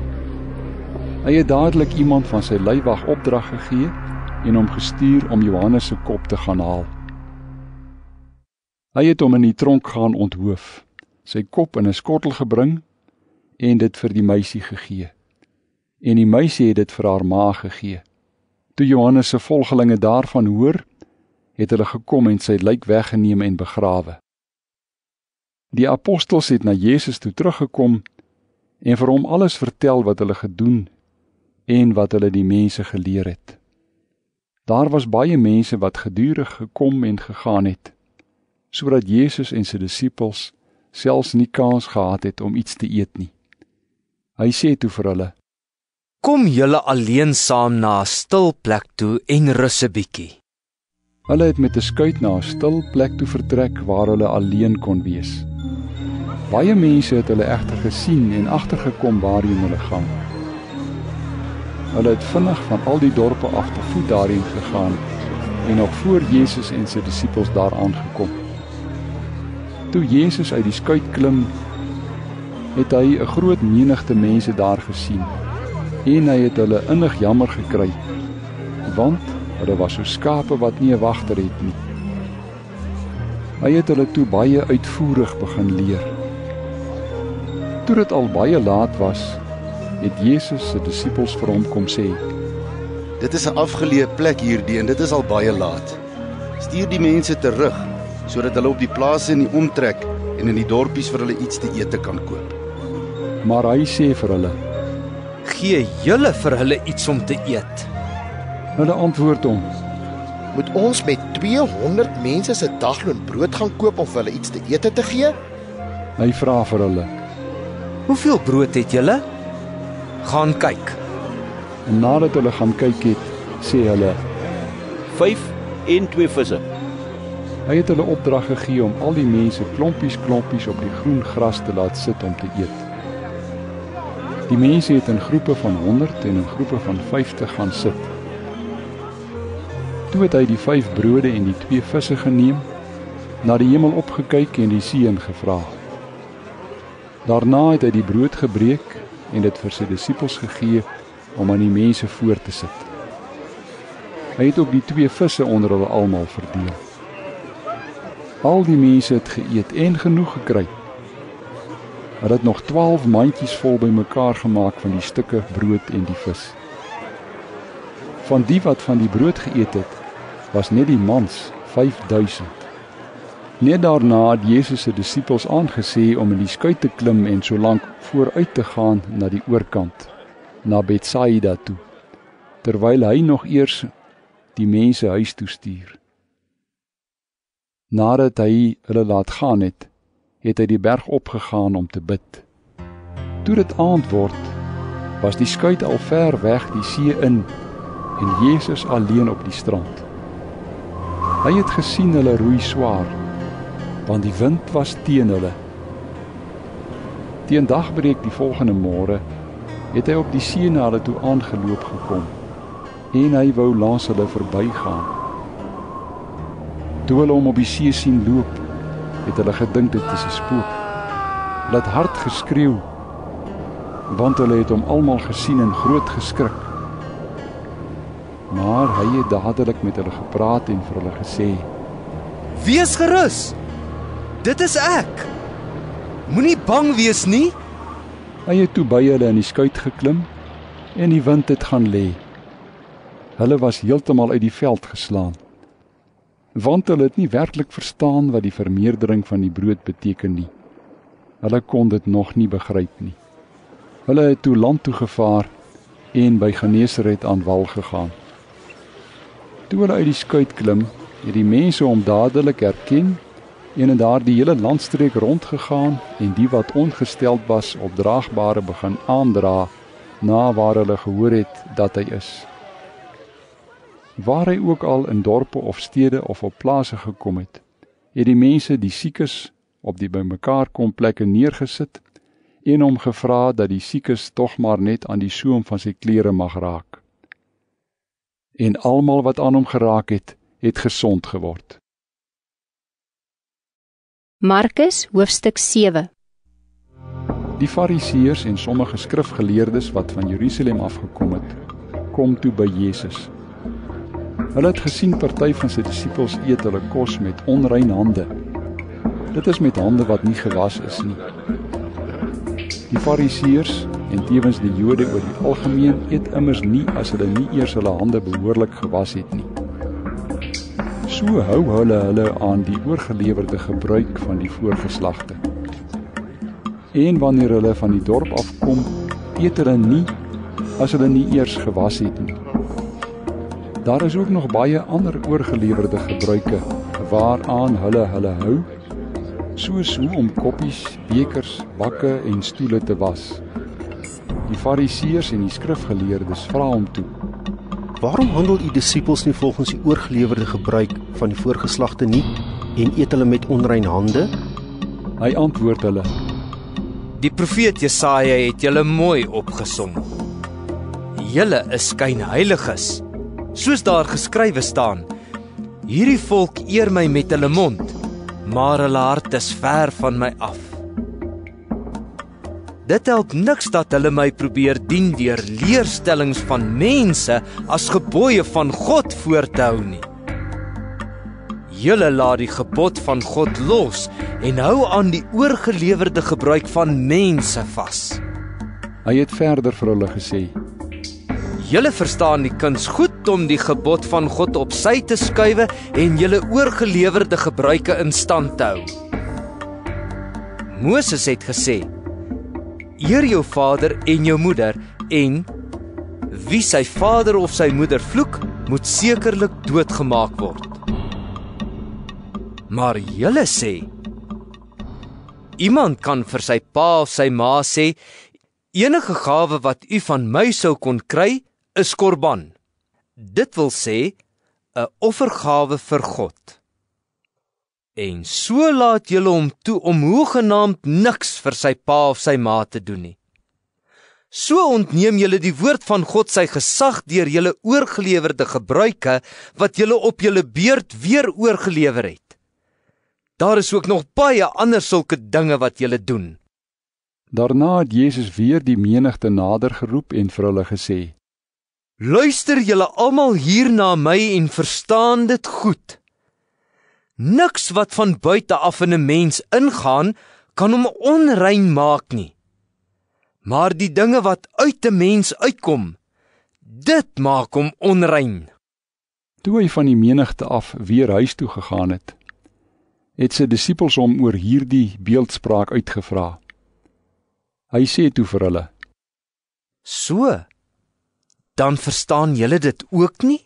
Hy het dadelik iemand van sy leiwag opdrag gegee en hom gestuur om Johannes se kop te gaan haal. Hy het hom in die tronk gaan onthoof, sy kop in 'n skottel gebring en dit vir die meisie gegee. En die meisie het dit vir haar ma gegee. Toe Johannes se volgelinge daarvan hoor, het hulle gekom en sy lijk weggeneem en begrawe. Die apostels het na Jesus toe teruggekom en vir hom alles vertel wat hulle gedoen en wat hulle die mense geleer het. Daar was baie mense wat gedurig gekom en gegaan het, sodat Jesus en sy disippels selfs nie kans gehad het om iets te eet nie. Hy sê toe vir hulle: Kom julle alleen saam na 'n stil plek toe en rus 'n bietjie. Hulle het met 'n skuit na 'n stil plek toe vertrek waar hulle alleen kon wees. Baie mense het hulle egter gesien en agtergekom waarheen hulle gaan. Hulle het vinnig van al die dorpe af te voet daarheen gegaan en nog voor Jesus en sy disippels daar aangekom. Toe Jesus uit die skuit klim, het hy 'n groot menigte mense daar gesien en hy het hulle innig jammer gekry, want hulle was so skape wat nie 'n wagter het nie. Hy het hulle toe baie uitvoerig begin leer. Toe dit al baie laat was, het Jesus se disippels vir hom kom sê: Dit is 'n afgeleë plek hierdie en dit is al baie laat. Stuur die mense terug, sodat hulle op die plase in die omtrek en in die dorpies vir hulle iets te ete kan koop. Maar hy sê vir hulle: Gee julle vir hulle iets om te eet. Hulle antwoord hom: Moet ons met 200 mense se dagloon brood gaan koop om vir hulle iets te ete te gee? Hy vra vir hulle: Hoeveel brood het julle? Gaan kyk. En nadat hulle gaan kyk het, sê hulle: 5 en 2 visse. Hy het hulle opdrag gegee om al die mense klompies op die groen gras te laat sit om te eet. Die mense het in groepe van 100 en in groepe van 50 gaan sit. Toe het hy die 5 brode en die 2 visse geneem, na die hemel opgekyk en die seën gevra. Daarna het hy die brood gebreek en dit vir sy disippels gegee om aan die mense voor te sit. Hy het ook die 2 visse onder hulle almal verdeel. Al die mense het geëet en genoeg gekry. Hulle het nog 12 mandjies vol bymekaar gemaak van die stukke brood en die vis. Van die wat van die brood geëet het, was net die mans 5000. Net daarna het Jesus se disippels aangesê om in die skuit te klim en solank vooruit te gaan na die oorkant, na Betsaida toe, terwyl hy nog eers die mense huis toe stuur. Nadat hy hulle laat gaan het hy die berg opgegaan om te bid. Toe dit aand word, was die skuit al ver weg die see in en Jesus alleen op die strand. Hy het gesien hulle roei swaar, want die wind was teen hulle. Teen dagbreek die volgende môre het hy op die see na hulle toe aangeloop gekom en hy wou langs hulle verbygaan. Toe hulle hom op die see sien loop, het hulle gedink dit is 'n spook. Hulle het hard geskreeu, want hulle het hom almal gesien en groot geskrik. Maar hy het dadelik met hulle gepraat en vir hulle gesê: Wees gerus, dit is ek. Moenie bang wees nie. Hy het toe by hulle in die skuit geklim en die wind het gaan lê. Hulle was heeltemal uit die veld geslaan, want hulle het nie werklik verstaan wat die vermeerdering van die brood beteken nie. Hulle kon dit nog nie begryp nie. Hulle het toe land toe gevaar en by Genesaret aan wal gegaan. Toe hulle uit die skuit klim, het die mense hom dadelik herken en in daardie hele landstreek rondgegaan en die wat ongesteld was op draagbare begin aandra na waar hulle gehoor het dat hy is. Waar hy ook al in dorpe of stede of op plase gekom het die mense die siekes op die bymekaar kom plekke neergesit en hom gevra dat die siekes tog maar net aan die soem van sy klere mag raak. En almal wat aan hom geraak het gesond geword. Markus hoofstuk 7. Die Fariseërs en sommige skrifgeleerdes wat van Jerusalem afgekom het, kom toe by Jesus. Hulle het gesien party van sy disippels eet hulle kos met onrein hande. Dit is met hande wat nie gewas is nie. Die Fariseërs en tevens die Jode oor die algemeen eet immers nie as hulle nie eers hulle hande behoorlik gewas het nie. So hou hulle aan die oorgelewerde gebruik van die voorgeslagte. En wanneer hulle van die dorp afkom, eet hulle nie as hulle nie eers gewas het nie. Daar is ook nog baie ander oorgelewerde gebruike waaraan hulle hou, soos hoe om koppies, bekers, bakke en stoele te was. Die Fariseërs en die skrifgeleerdes vra hom toe: Waarom handel u disippels nie volgens die oorgelewerde gebruik van die voorgeslagte nie en eet hulle met onrein hande? Hy antwoord hulle: Die profeet Jesaja het julle mooi opgesom. Julle is skynheiliges, soos daar geskrywe staan: Hierdie volk eer my met hulle mond, maar hulle hart is ver van my af. Dit help niks dat hulle my probeer dien deur leerstellings van mense as gebooie van God voor te hou nie. Julle laat die gebod van God los en hou aan die oorgelewerde gebruik van mense vas. Hy het verder vir hulle gesê: Julle verstaan die kuns goed om die gebod van God op sy te skuwe en julle oorgelewerde gebruike in stand te hou. Moses het gesê: Eer jou vader en jou moeder, en wie sy vader of sy moeder vloek, moet sekerlik doodgemaak word. Maar julle sê: Iemand kan vir sy pa of sy ma sê: Enige gawe wat u van my sou kon kry, is korban. Dit wil sê 'n offergawe vir God. En so laat julle hom toe om hoegenaamd niks vir sy pa of sy ma te doen nie. So ontneem julle die woord van God sy gesag deur julle oorgelewerde gebruike wat julle op julle beurt weer oorgelewer het. Daar is ook nog baie ander sulke dinge wat julle doen. Daarna het Jesus weer die menigte nader geroep en vir hulle gesê: Luister julle almal hier na my en verstaan dit goed. Niks wat van buite af in 'n mens ingaan, kan hom onrein maak nie. Maar die dinge wat uit 'n mens uitkom, dit maak hom onrein. Toe hy van die menigte af weer huis toe gegaan het, het sy disippels hom oor hierdie beeldspraak uitgevra. Hy sê toe vir hulle: So, dan verstaan julle dit ook nie?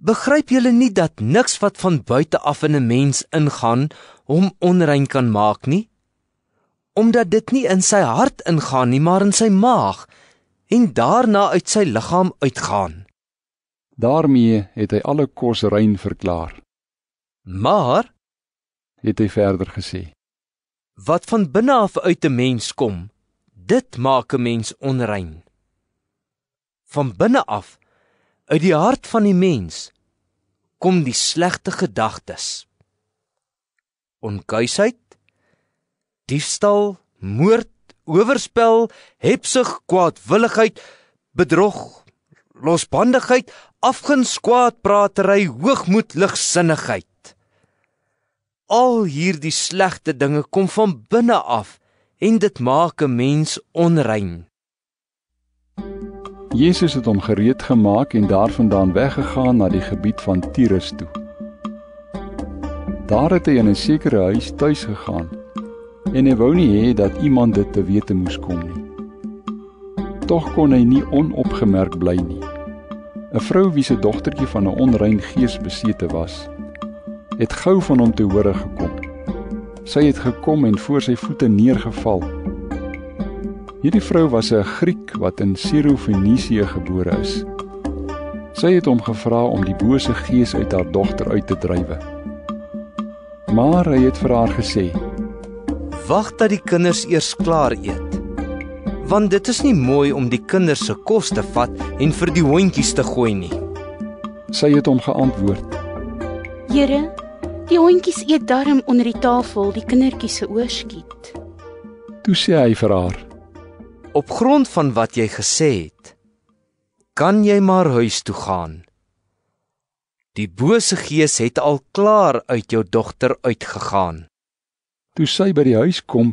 Begryp julle nie dat niks wat van buite af in 'n mens ingaan, hom onrein kan maak nie? Omdat dit nie in sy hart ingaan nie, maar in sy maag, en daarna uit sy liggaam uitgaan. Daarmee het hy alle kos rein verklaar. Maar, het hy verder gesê, wat van binne af uit 'n mens kom, dit maak 'n mens onrein. Van binne af, uit die hart van die mens, kom die slegte gedagtes. Onkuisheid, diefstal, moord, oorspel, hebsug, kwaadwilligheid, bedrog, losbandigheid, afguns, kwaadpratery, hoogmoed, ligsinnigheid. Al hierdie slegte dinge kom van binne af en dit maak 'n mens onrein. Jesus het hom gereed gemaak en daarvandaan weggegaan na die gebied van Tyrus toe. Daar het hy in 'n sekere huis tuis gegaan en hy wou nie hê dat iemand dit te wete moes kom nie. Tog kon hy nie onopgemerk bly nie. 'n Vrou wie se dogtertjie van 'n onrein gees besete was, het gou van hom te hore gekom. Sy het gekom en voor sy voete neergeval. Hierdie vrou was 'n Griek wat in Sirofenisië gebore is. Sy het hom gevra om die bose gees uit haar dogter uit te drywe. Maar hy het vir haar gesê: Wag dat die kinders eers klaar eet, want dit is nie mooi om die kinders se kos te vat en vir die hondjies te gooi nie. Sy het hom geantwoord: Here, die hondjies eet darm onder die tafel die kindertjies se oorskiet. Toe sê hy vir haar: Op grond van wat jy gesê het, kan jy maar huis toe gaan. Die bose gees het al klaar uit jou dogter uitgegaan. Toe sy by die huis kom,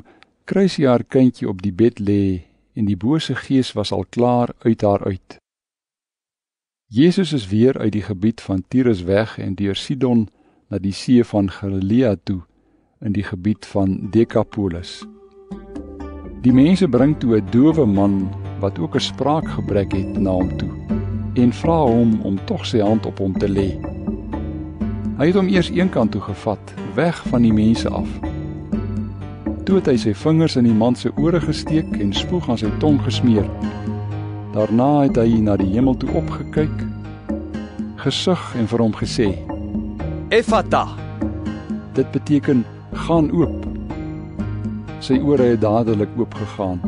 kry sy haar kindjie op die bed lê en die bose gees was al klaar uit haar uit. Jesus is weer uit die gebied van Tyrus weg en deur Sidon na die see van Galilea toe in die gebied van Decapolis. Die mense bring toe 'n dowe man wat ook 'n spraakgebrek het na hom toe en vra hom om tog sy hand op hom te lê. Hy het hom eers eenkant toe gevat, weg van die mense af. Toe het hy sy vingers in die man se ore gesteek en spoeg aan sy tong gesmeer. Daarna het hy na die hemel toe opgekyk, gesug en vir hom gesê: Ephata. Dit beteken gaan oop. Sy ore het dadelik oopgegaan.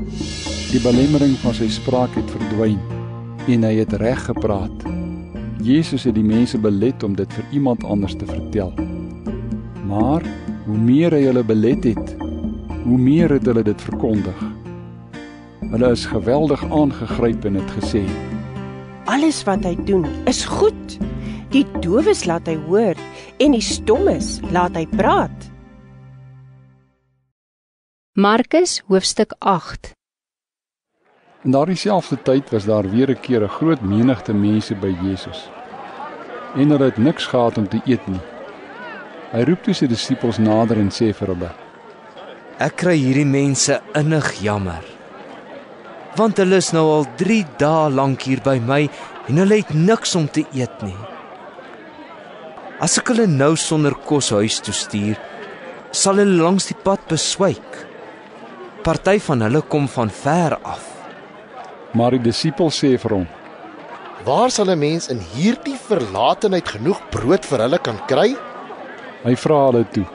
Die belemmering van sy spraak het verdwyn en hy het reg gepraat. Jesus het die mense belet om dit vir iemand anders te vertel. Maar hoe meer hy hulle belet het, hoe meer het hulle dit verkondig. Hulle is geweldig aangegryp en het gesê: Alles wat hy doen is goed. Die dowes laat hy hoor en die stommes laat hy praat. Markus hoofstuk 8. In daardie selfde tyd was daar weer 'n keer 'n groot menigte mense by Jesus. En hulle het niks gehad om te eet nie. Hy roep toe sy disippels nader en sê vir hulle: Ek kry hierdie mense innig jammer, want hulle is nou al 3 dae lank hier by my en hulle het niks om te eet nie. As ek hulle nou sonder kos huis toe stuur, sal hulle langs die pad beswyk. Party van hulle kom van ver af. Maar die disippels sê vir hom: Waar sal 'n mens in hierdie verlatenheid genoeg brood vir hulle kan kry? Hy vra hulle toe: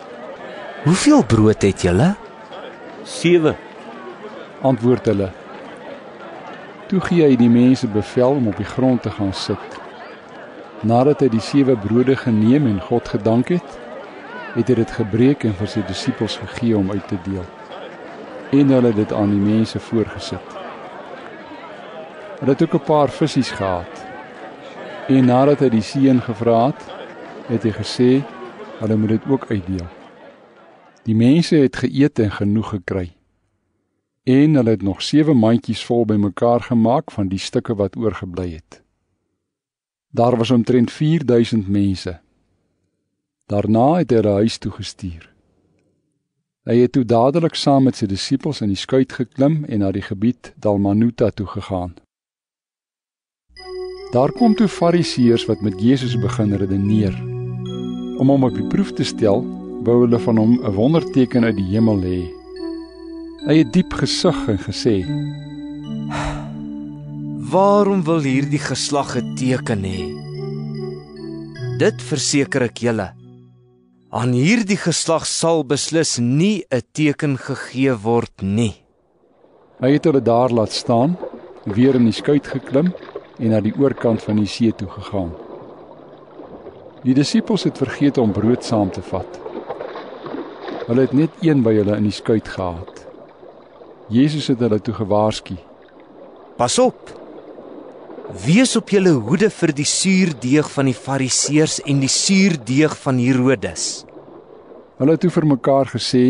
Hoeveel brood het julle? 7, antwoord hulle. Toe gee hy die mense bevel om op die grond te gaan sit. Nadat hy die 7 brode geneem en God gedank het, het hy dit gebreek en vir sy disippels gegee om uit te deel. En hulle het dit aan die mense voorgesit. Hulle het ook 'n paar visies gehad. En nadat hy die seun gevra het hy gesê, hulle moet dit ook uitdeel. Die mense het geëet en genoeg gekry. En hulle het nog 7 mandjies vol bymekaar gemaak van die stukke wat oorgebly het. Daar was omtrent 4000 mense. Daarna het hy hulle huis toe gestuur. Hy het toe dadelik saam met sy disippels in die skuit geklim en na die gebied Dalmanuta toe gegaan. Daar kom toe Fariseërs wat met Jesus begin redeneer. Om hom op die proef te stel, wou hulle van hom 'n wonderteken uit die hemel hê. Hy het diep gesug en gesê: Waarom wil hierdie geslag 'n teken hê? Dit verseker ek julle. Aan hierdie geslag sal beslis nie 'n teken gegee word nie. Hy het hulle daar laat staan, weer in die skuit geklim en na die oorkant van die see toe gegaan. Die disippels het vergeet om brood saam te vat. Hulle het net een by hulle in die skuit gehad. Jesus het hulle toe gewaarsku: Pas op! Wees op julle hoede vir die suurdeeg van die Fariseërs en die suurdeeg van Herodes. Hulle het toe vir mekaar gesê,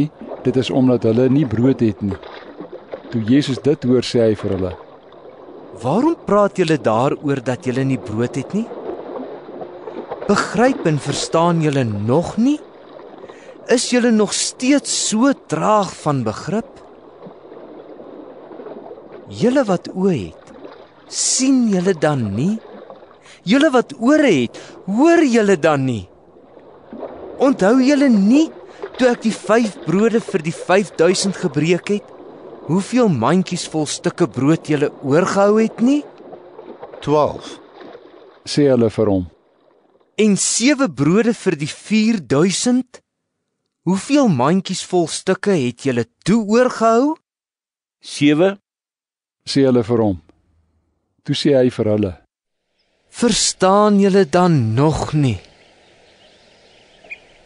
dit is omdat hulle nie brood het nie. Toe Jesus dit hoor, sê hy vir hulle: Waarom praat julle daaroor dat julle nie brood het nie? Begryp en verstaan julle nog nie? Is julle nog steeds so traag van begrip? Julle wat oë het, sien julle dan nie? Julle wat ore het, hoor julle dan nie? Onthou julle nie, toe ek die 5 brode vir die 5000 gebreek het, hoeveel mandjies vol stukke brood julle oorgehou het nie? 12, sê hulle vir hom. En 7 brode vir die 4000? Hoeveel mandjies vol stukke het julle toe oorgehou? 7, sê hulle vir hom. Toe sê hy vir hulle: Verstaan julle dan nog nie?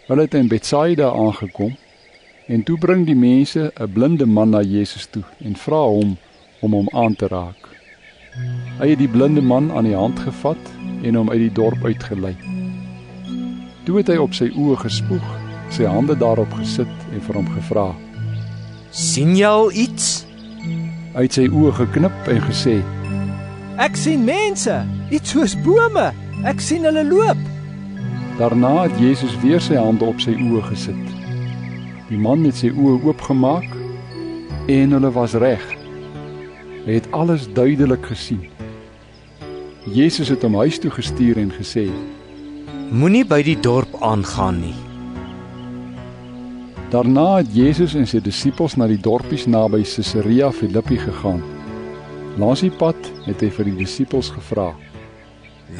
Hulle het in Betsaida aangekom, en toe bring die mense 'n blinde man na Jesus toe en vra hom om hom aan te raak. Hy het die blinde man aan die hand gevat en hom uit die dorp uitgelei. Toe het hy op sy oë gespoeg, sy hande daarop gesit en vir hom gevra: Sien jy al iets? Hy het sy oë geknip en gesê: Ek sien mense, iets soos bome. Ek sien hulle loop. Daarna het Jesus weer sy hande op sy oë gesit. Die man het sy oë oopgemaak en hulle was reg. Hy het alles duidelik gesien. Jesus het hom huis toe gestuur en gesê: Moenie by die dorp aangaan nie. Daarna het Jesus en sy disippels na die dorpies naby Caesarea Philippi gegaan. Langs die pad het hy vir die disippels gevra: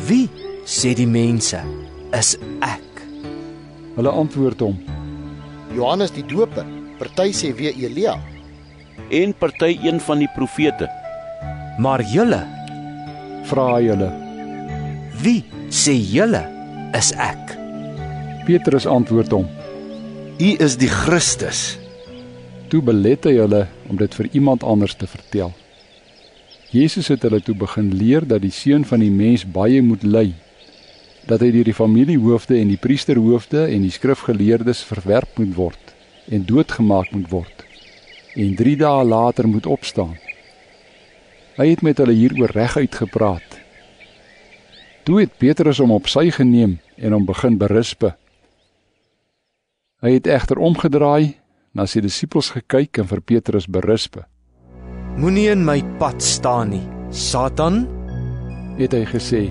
Wie sê die mense is ek? Hulle antwoord hom: Johannes die Doper, party sê weer Elia, en party een van die profete. Maar julle, vra hy hulle: Wie sê julle is ek? Petrus antwoord hom: U is die Christus. Toe belet hy hulle om dit vir iemand anders te vertel. Jesus het hulle toe begin leer dat die Seun van die Mens baie moet ly, dat hy deur die familiehoofde en die priesterhoofde en die skrifgeleerdes verwerp moet word en doodgemaak moet word en 3 dae later moet opstaan. Hy het met hulle hieroor reguit gepraat. Toe het Petrus hom op sy geneem en hom begin berispe. Hy het egter omgedraai, na sy disippels gekyk en vir Petrus berispe. Moenie in my pad staan nie, Satan, het hy gesê,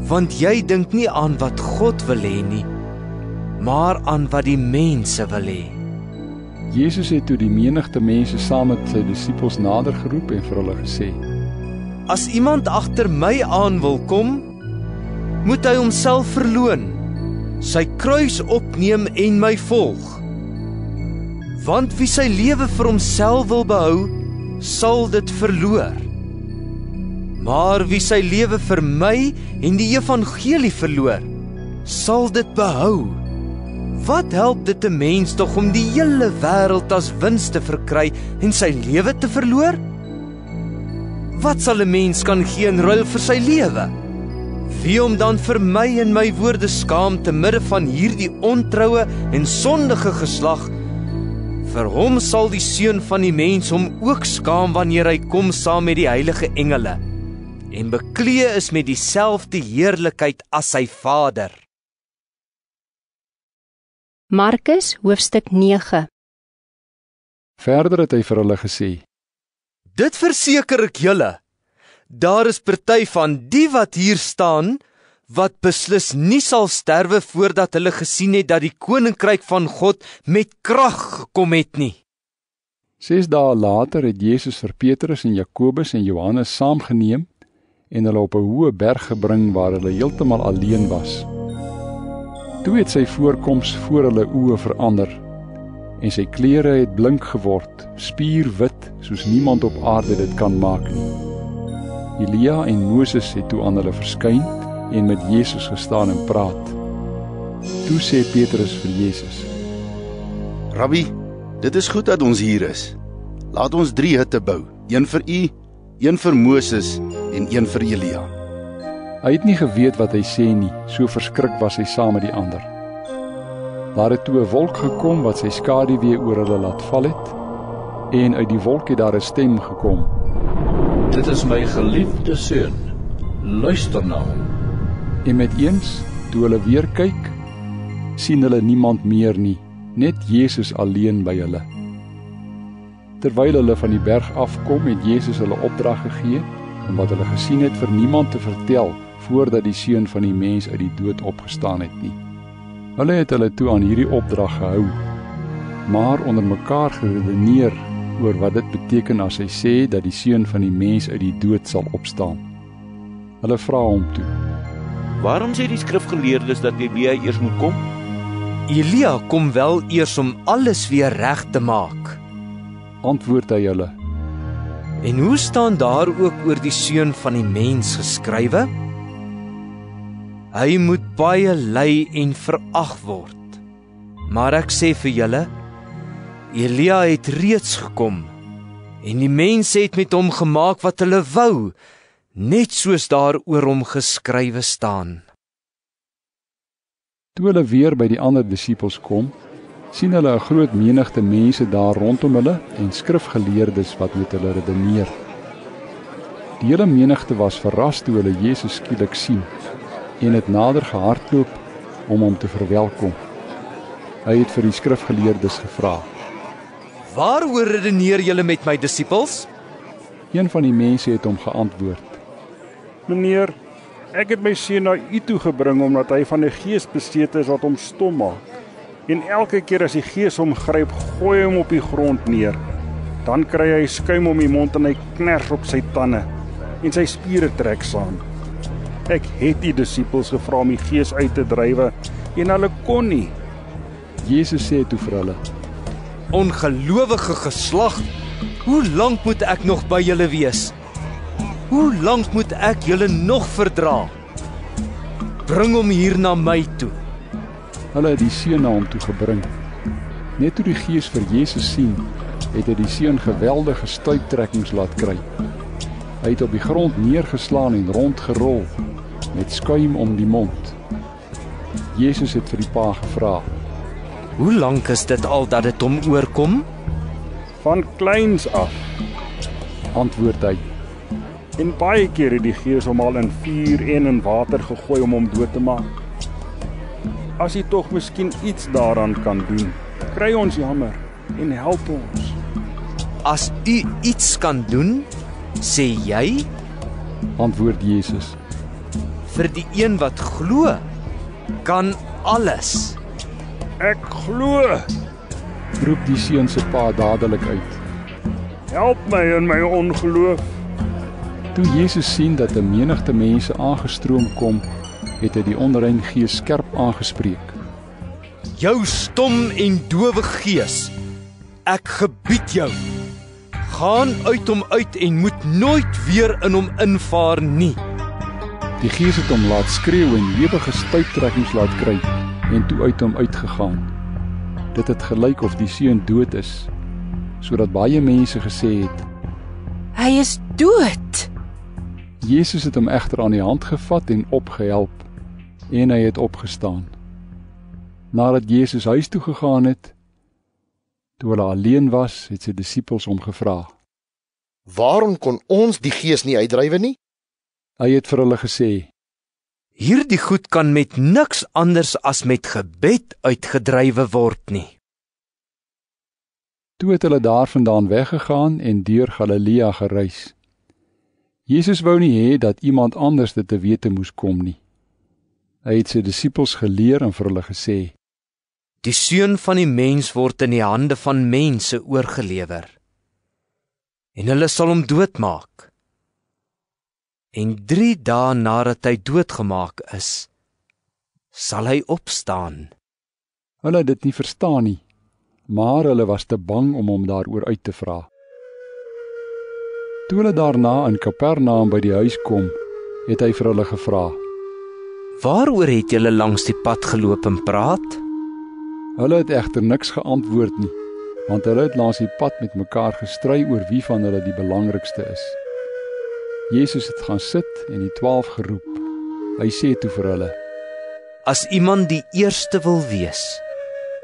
want jy dink nie aan wat God wil hê nie, maar aan wat die mense wil hê. Jesus het toe die menigte mense saam met sy disippels nader geroep en vir hulle gesê: As iemand agter my aan wil kom, moet hy homself verloon, sy kruis opneem en my volg. Want wie sy lewe vir homself wil behou, sal dit verloor. Maar wie sy lewe vir my en die evangelie verloor, sal dit behou. Wat help dit 'n mens tog om die hele wêreld as wins te verkry en sy lewe te verloor? Wat sal 'n mens kan gee in ruil vir sy lewe? Wie om dan vir my en my woorde skaam te midde van hierdie ontroue en sondige geslag? Vir hom sal die Seun van die Mens hom ook skaam wanneer hy kom saam met die heilige engele. en bekleë is met dieselfde heerlikheid as sy Vader. Markus hoofstuk 9. Verder het hy vir hulle gesê: Dit verseker ek julle, daar is party van die wat hier staan, wat beslis nie sal sterwe voordat hulle gesien het dat die koninkryk van God met krag gekom het nie. 6 dae later het Jesus vir Petrus en Jakobus en Johannes saamgeneem en hulle op 'n hoë berg gebring waar hulle heeltemal alleen was. Toe het sy voorkoms voor hulle oë verander en sy klere het blink geword, spierwit soos niemand op aarde dit kan maak nie. Elia en Moses het toe aan hulle verskyn en met Jesus gestaan en praat. Toe sê Petrus vir Jesus: Rabbi, dit is goed dat ons hier is. Laat ons 3 hutte bou, een vir u, een vir Moses en een vir Elia. Hy het nie geweet wat hy sê nie, so verskrik was hy saam met die ander. Daar het toe 'n wolk gekom wat sy skaduwee oor hulle laat val het, en uit die wolk het daar 'n stem gekom: Dit is my geliefde seun, luister na hom. En met eens, toe hulle weer kyk, sien hulle niemand meer nie, net Jesus alleen by hulle. Terwyl hulle van die berg afkom, het Jesus hulle opdrag gegee om wat hulle gesien het vir niemand te vertel voordat die Seun van die mens uit die dood opgestaan het nie. Hulle het hulle toe aan hierdie opdrag gehou, maar onder mekaar geredeneer oor wat dit beteken as hy sê dat die Seun van die mens uit die dood sal opstaan. Hulle vra hom toe: Waarom sê die skrifgeleerdes dat Elia eers moet kom? Elia kom wel eers om alles weer reg te maak, antwoord hy hulle. En hoe staan daar ook oor die Seun van die mens geskrywe? Hy moet baie ly en verag word. Maar ek sê vir julle, Elia het reeds gekom, en die mense het met hom gemaak wat hulle wou, net soos daar oor hom geskrywe staan. Toe hulle weer by die ander disippels kom, sien hulle 'n groot menigte mense daar rondom hulle en skrifgeleerdes wat met hulle redeneer. Die hele menigte was verras toe hulle Jesus skielik sien en het nader gehardloop om hom te verwelkom. Hy het vir die skrifgeleerdes gevra: Waaroor redeneer julle met my disippels? Een van die mense het hom geantwoord: Meneer, ek het my seun na u toe gebring omdat hy van 'n gees besete is wat hom stom maak. En elke keer as die gees hom gryp, gooi hy hom op die grond neer. Dan kry hy skuim om die mond en hy kners op sy tande en sy spiere trek saam. Ek het die disippels gevra om die gees uit te drywe en hulle kon nie. Jesus sê toe vir hulle: Ongelowige geslag, hoe lank moet ek nog by julle wees? Hoe lank moet ek julle nog verdra? Bring hom hier na my toe. Hulle het die seun na hom toe gebring. Net toe die gees vir Jesus sien, het hy die seun geweldige stuiptrekkings laat kry. Hy het op die grond neergeslaan en rondgerol, met skuim om die mond. Jesus het vir die pa gevra: Hoe lank is dit al dat dit hom oorkom? Van kleins af, antwoord hy. En baie keer het die gees hom al in vuur en in water gegooi om hom dood te maak. As hy tog miskien iets daaraan kan doen, kry ons jammer en help ons. As u iets kan doen, sê jy? Antwoord Jesus. Vir die een wat glo, kan alles. Ek glo, roep die seun se pa dadelik uit. Help my in my ongeloof. Toe Jesus sien dat 'n menigte mense aangestroom kom, het hy die onrein gees skerp aangespreek. Jou stom en dowe gees, ek gebied jou, gaan uit hom uit en moet nooit weer in hom invaar nie. Die gees het hom laat skreeu en ewige stuiptrekkings laat kry en toe uit hom uitgegaan. Dit het gelyk of die seun dood is, sodat baie mense gesê het: Hy is dood. Jesus het hom egter aan die hand gevat en opgehelp, en hy het opgestaan. Nadat Jesus huis toe gegaan het, toe hulle alleen was, het sy disippels hom gevra: Waarom kon ons die gees nie uitdrywe nie? Hy het vir hulle gesê: Hierdie goed kan met niks anders as met gebed uitgedrywe word nie. Toe het hulle daarvandaan weggegaan en deur Galilea gereis. Jesus wou nie hê dat iemand anders dit te wete moes kom nie. Hy het sy disippels geleer en vir hulle gesê: Die Seun van die mens word in die hande van mense oorgelewer. En hulle sal hom doodmaak. En 3 dae nadat hy doodgemaak is, sal hy opstaan. Hulle het dit nie verstaan nie, maar hulle was te bang om hom daaroor uit te vra. Toe hulle daarna in Kapernaum by die huis kom, het hy vir hulle gevra: Waaroor het julle langs die pad geloop en praat? Hulle het egter niks geantwoord nie, want hulle het langs die pad met mekaar gestry oor wie van hulle die belangrikste is. Jesus het gaan sit en die 12 geroep. Hy sê toe vir hulle: As iemand die eerste wil wees,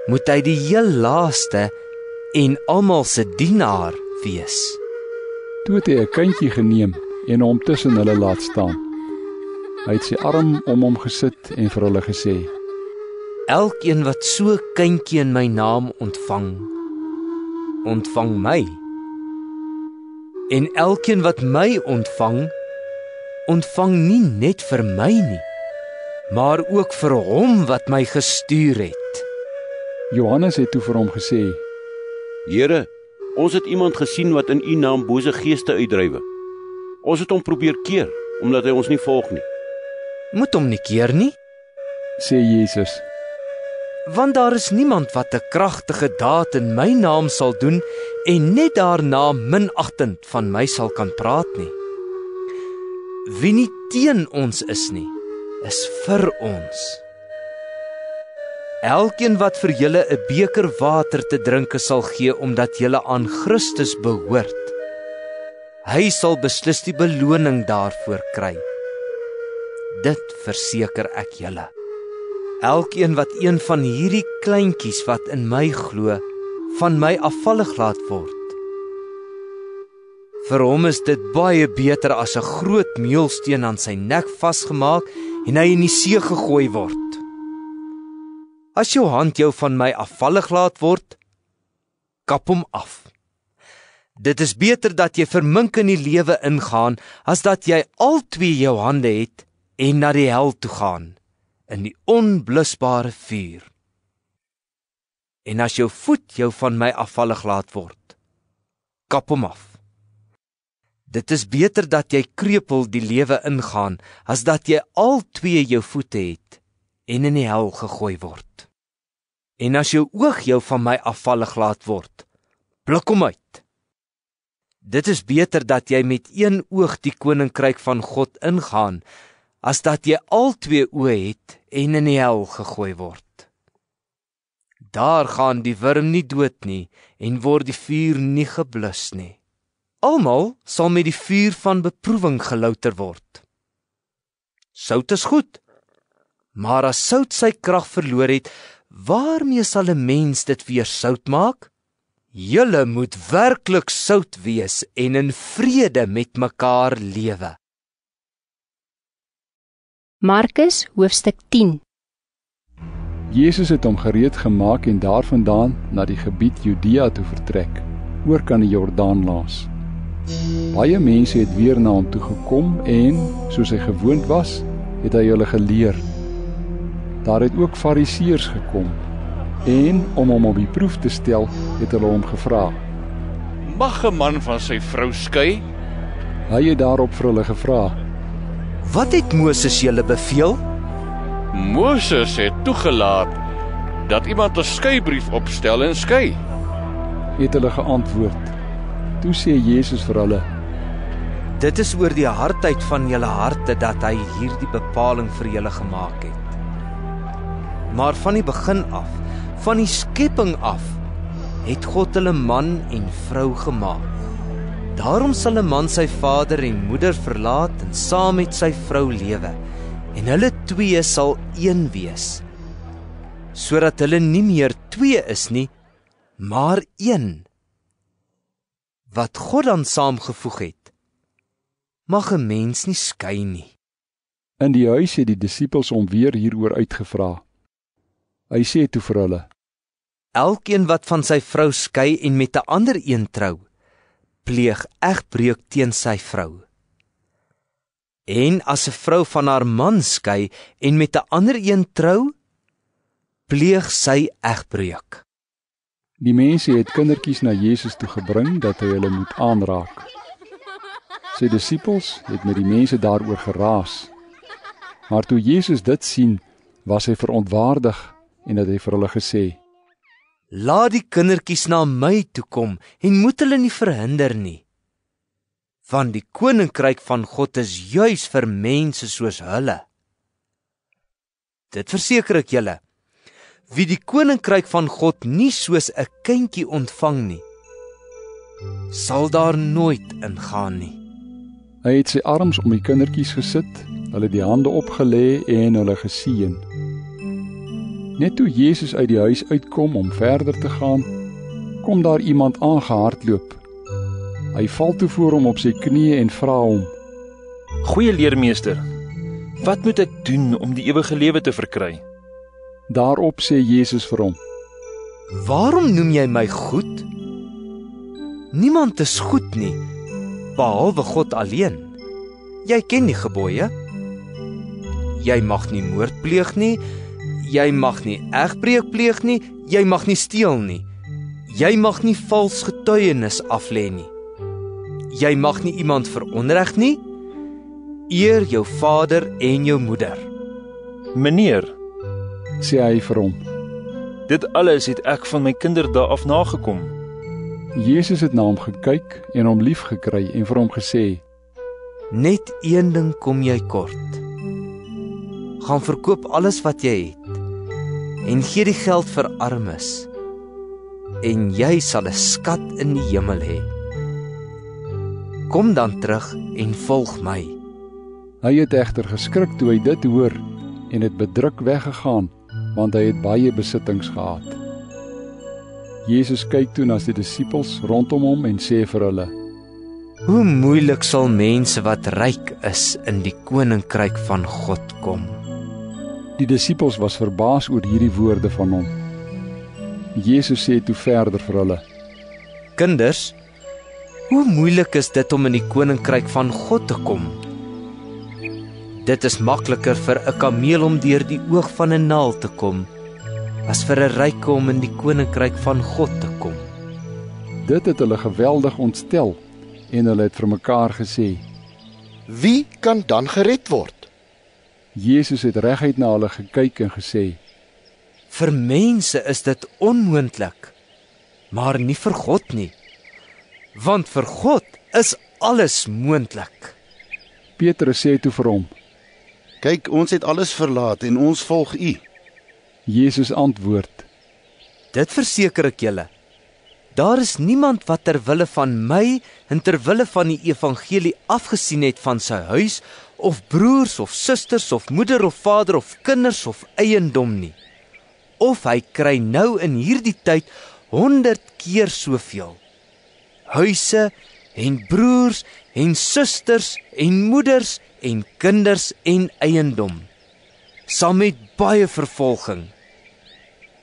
moet hy die heel laaste en almal se dienaar wees. Toe het hy 'n kindjie geneem en hom tussen hulle laat staan. Hy het sy arm om hom gesit en vir hulle gesê: Elkeen wat so 'n kindjie in my naam ontvang, ontvang my. En elkeen wat my ontvang, ontvang nie net vir my nie, maar ook vir hom wat my gestuur het. Johannes het toe vir hom gesê: Here, ons het iemand gesien wat in u naam bose geeste uitdrywe. Ons het hom probeer keer, omdat hy ons nie volg nie. Moet hom nie keer nie, sê Jesus. Want daar is niemand wat 'n kragtige daad in my naam sal doen en net daarna minagtend van my sal kan praat nie. Wie nie teen ons is nie, is vir ons. Elkeen wat vir julle 'n beker water te drinke sal gee omdat julle aan Christus behoort, hy sal beslis die beloning daarvoor kry. Dit verseker ek julle. Elkeen wat een van hierdie kleintjies wat in my glo, van my afvallig laat word. Vir hom is dit baie beter as 'n groot meulsteen aan sy nek vasgemaak en hy in die see gegooi word. As jou hand jou van my afvallig laat word, kap hom af. Dit is beter dat jy vermink in die lewe ingaan, as dat jy al 2 jou hande het en na die hel toe gaan, in die onblusbare vuur. En as jou voet jou van my afvallig laat word, kap hom af. Dit is beter dat jy kreupel die lewe ingaan, as dat jy al 2 jou voete het en in die hel gegooi word. En as jou oog jou van my afvallig laat word, pluk hom uit. Dit is beter dat jy met 1 oog die koninkryk van God ingaan, as dat jy al 2 oë het en in die hel gegooi word. Daar gaan die wurm nie dood nie, en word die vuur nie geblus nie. Almal sal met die vuur van beproewing gelouter word. Sout is goed, maar as sout sy krag verloor het, waarmee sal 'n mens dit weer sout maak? Julle moet werklik sout wees en in vrede met mekaar lewe. Markus hoofstuk 10. Jesus het hom gereed gemaak en daarvandaan na die gebied Judea toe vertrek, oor kan die Jordaan laas. Baie mense het weer na hom toe gekom en, soos hy gewoond was, het hy hulle geleer. Daar het ook Fariseërs gekom en, om hom op die proef te stel, het hulle hom gevra: Mag 'n man van sy vrou skei? Hy het daarop vir hulle gevra: Wat het Moses julle beveel? Moses het toegelaat dat iemand 'n skeibrief opstel en skei, het hulle geantwoord. Toe sê Jesus vir hulle: Dit is oor die hardheid van julle harte dat hy hierdie bepaling vir julle gemaak het. Maar van die begin af, van die skepping af, het God hulle man en vrou gemaak. Daarom sal 'n man sy vader en moeder verlaat en saam met sy vrou lewe, en hulle 2 sal een wees, sodat hulle nie meer 2 is nie, maar 1. Wat God dan saamgevoeg het, mag 'n mens nie skei nie. In die huis het die disippels hom weer hieroor uitgevra. Hy sê toe vir hulle: Elkeen wat van sy vrou skei en met 'n ander een trou, pleeg egbreuk teen sy vrou. En as 'n vrou van haar man skei en met 'n ander een trou, pleeg sy egbreuk. Die mense het kindertjies na Jesus toe gebring dat hy hulle moet aanraak. Sy disippels het met die mense daaroor geraas. Maar toe Jesus dit sien, was hy verontwaardig en het hy vir hulle gesê: Laat die kindertjies na my toe kom en moet hulle nie verhinder nie. Want die koninkryk van God is juis vir mense soos hulle. Dit verseker ek julle, wie die koninkryk van God nie soos 'n kindjie ontvang nie, sal daar nooit ingaan nie. Hy het sy arms om die kindertjies gesit, hulle die hande opgelê en hulle geseën. Net toe Jesus uit die huis uitkom om verder te gaan, kom daar iemand aangehardloop. Hy val toe voor hom op sy knieë en vra hom: Goeie leermeester, wat moet ek doen om die ewige lewe te verkry? Daarop sê Jesus vir hom: Waarom noem jy my goed? Niemand is goed nie, behalwe God alleen. Jy ken die gebooie. Jy mag nie moord pleeg nie, jy mag nie egbreuk pleeg nie, jy mag nie steel nie. Jy mag nie vals getuienis aflê nie. Jy mag nie iemand veronreg nie. Eer jou vader en jou moeder. Meneer, sê hy vir hom, dit alles het ek van my kinderdae af nagekom. Jesus het na hom gekyk en hom lief gekry en vir hom gesê: Net een ding kom jy kort. Gaan verkoop alles wat jy het en gee die geld vir armes, en jy sal 'n skat in die hemel hê. Kom dan terug en volg my. Hy het egter geskrik toe hy dit hoor en het bedruk weggegaan, want hy het baie besittings gehad. Jesus kyk toe na sy disippels rondom hom en sê vir hulle: Hoe moeilik sal mense wat ryk is in die koninkryk van God kom. Die disippels was verbaas oor hierdie woorde van hom. Jesus sê toe verder vir hulle: Kinders, hoe moeilik is dit om in die koninkryk van God te kom? Dit is makliker vir 'n kameel om deur die oog van 'n naald te kom, as vir 'n ryke om in die koninkryk van God te kom. Dit het hulle geweldig ontstel en hulle het vir mekaar gesê: Wie kan dan gered word? Jesus het reguit na hulle gekyk en gesê: Vir mense is dit onmoontlik, maar nie vir God nie. Want vir God is alles moontlik. Petrus sê toe vir hom: Kyk, ons het alles verlaat en ons volg U. Jesus antwoord: Dit verseker ek julle. Daar is niemand wat ter wille van my en ter wille van die evangelie afgesien het van sy huis, of broers of susters of moeder of vader of kinders of eiendom nie. Of hy kry nou in hierdie tyd 100 keer soveel. Huise en broers en susters en moeders en kinders en eiendom, saam met baie vervolging.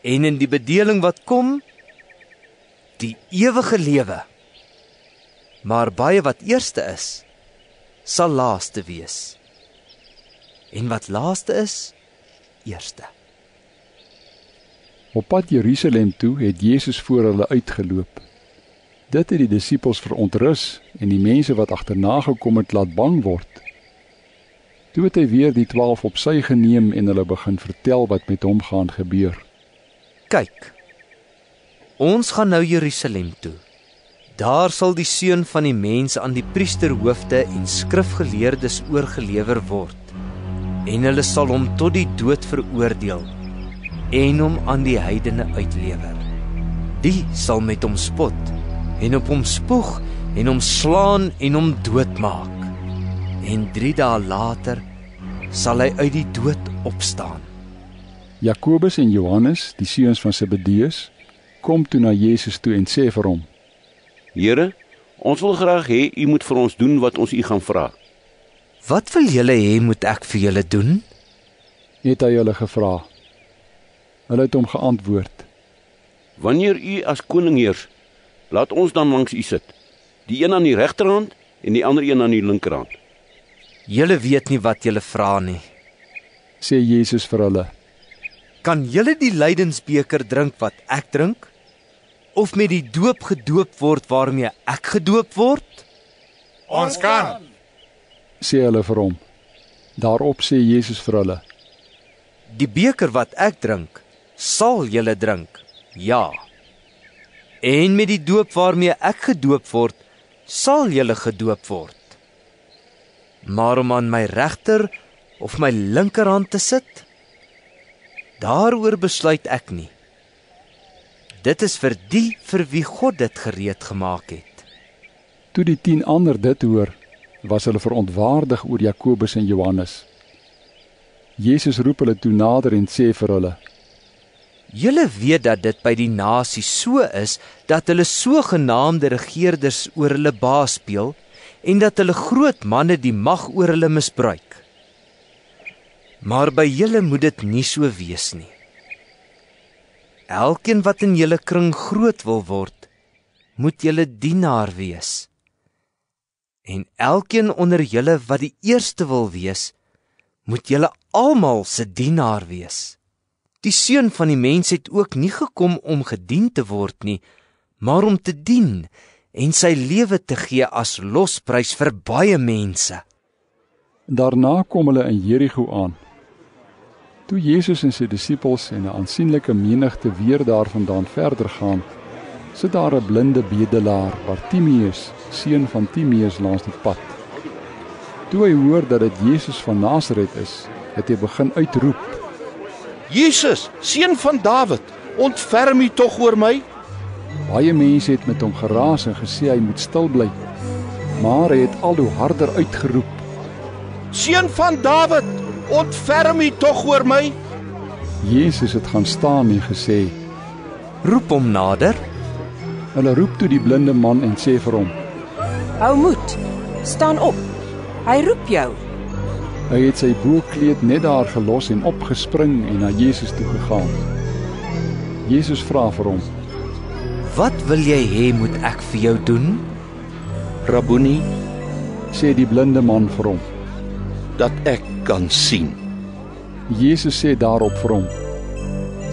En in die bedeling wat kom, die ewige lewe. Maar baie wat eerste is, sal laaste wees. En wat laaste is, eerste. Op pad Jerusalem toe het Jesus voor hulle uitgeloop. Dit het die disippels verontrus en die mense wat agterna gekom het laat bang word. Toe het hy weer die 12 op sy geneem en hulle begin vertel wat met hom gaan gebeur. Kyk, ons gaan nou Jerusalem toe. Daar sal die Seun van die Mens aan die priesterhoofde en skrifgeleerdes oorgelewer word, en hulle sal hom tot die dood veroordeel en hom aan die heidene uitlewer. Die sal met hom spot en op hom spoeg en hom slaan en hom doodmaak. En 3 dae later sal hy uit die dood opstaan. Jakobus en Johannes, die seuns van Zebedeus, kom toe na Jesus toe en sê vir hom: Here, ons wil graag hê U moet vir ons doen wat ons U gaan vra. Wat wil julle hê moet ek vir julle doen? Het hy hulle gevra. Hulle het hom geantwoord. Wanneer u as koning heers, laat ons dan langs u sit. Die een aan die regterhand en die ander een aan die linkerhand. Julle weet nie wat julle vra nie, sê Jesus vir hulle. Kan julle die lydensbeker drink wat ek drink? Of met die doop gedoop word waarmee ek gedoop word? Ons kan, sê hulle vir hom. Daarop sê Jesus vir hulle. Die beker wat ek drink, sal julle drink, ja. En met die doop waarmee ek gedoop word, sal julle gedoop word. Maar om aan my regter of my linkerhand te sit, daaroor besluit ek nie. Dit is vir die vir wie God dit gereed gemaak het. Toe die 10 ander dit hoor, was hulle verontwaardig oor Jakobus en Johannes. Jesus roep hulle toe nader en sê vir hulle: Julle weet dat dit by die nasie so is, dat hulle sogenaamde regerders oor hulle baas speel, en dat hulle groot manne die mag oor hulle misbruik. Maar by julle moet dit nie so wees nie. Elkeen wat in julle kring groot wil word, moet julle dienaar wees. En elkeen onder julle wat die eerste wil wees, moet julle almal se dienaar wees. Die Seun van die mens het ook nie gekom om gedien te word nie, maar om te dien en sy lewe te gee as losprys vir baie mense. Daarna kom hulle in Jerigo aan. Toe Jesus en sy disippels en 'n aansienlike menigte weer daarvandaan verder gaan, sit daar 'n blinde bedelaar, Bartimeus, seun van Timeus, langs die pad. Toe hy hoor dat dit Jesus van Nasaret is, het hy begin uitroep: Jesus, seun van Dawid, ontferm U tog oor my? Baie mense het met hom geraas en gesê hy moet stil bly, maar hy het al hoe harder uitgeroep: Seun van Dawid, ontferm U tog oor my? Jesus het gaan staan en gesê: Roep hom nader. Hulle roep toe die blinde man en sê vir hom: Hou moed, staan op, hy roep jou. Hy het sy boekleed net daar gelos en opgespring en na Jesus toe gegaan. Jesus vra vir hom: Wat wil jy hê moet ek vir jou doen? Rabboni, sê die blinde man vir hom, dat ek kan sien. Jesus sê daarop vir hom: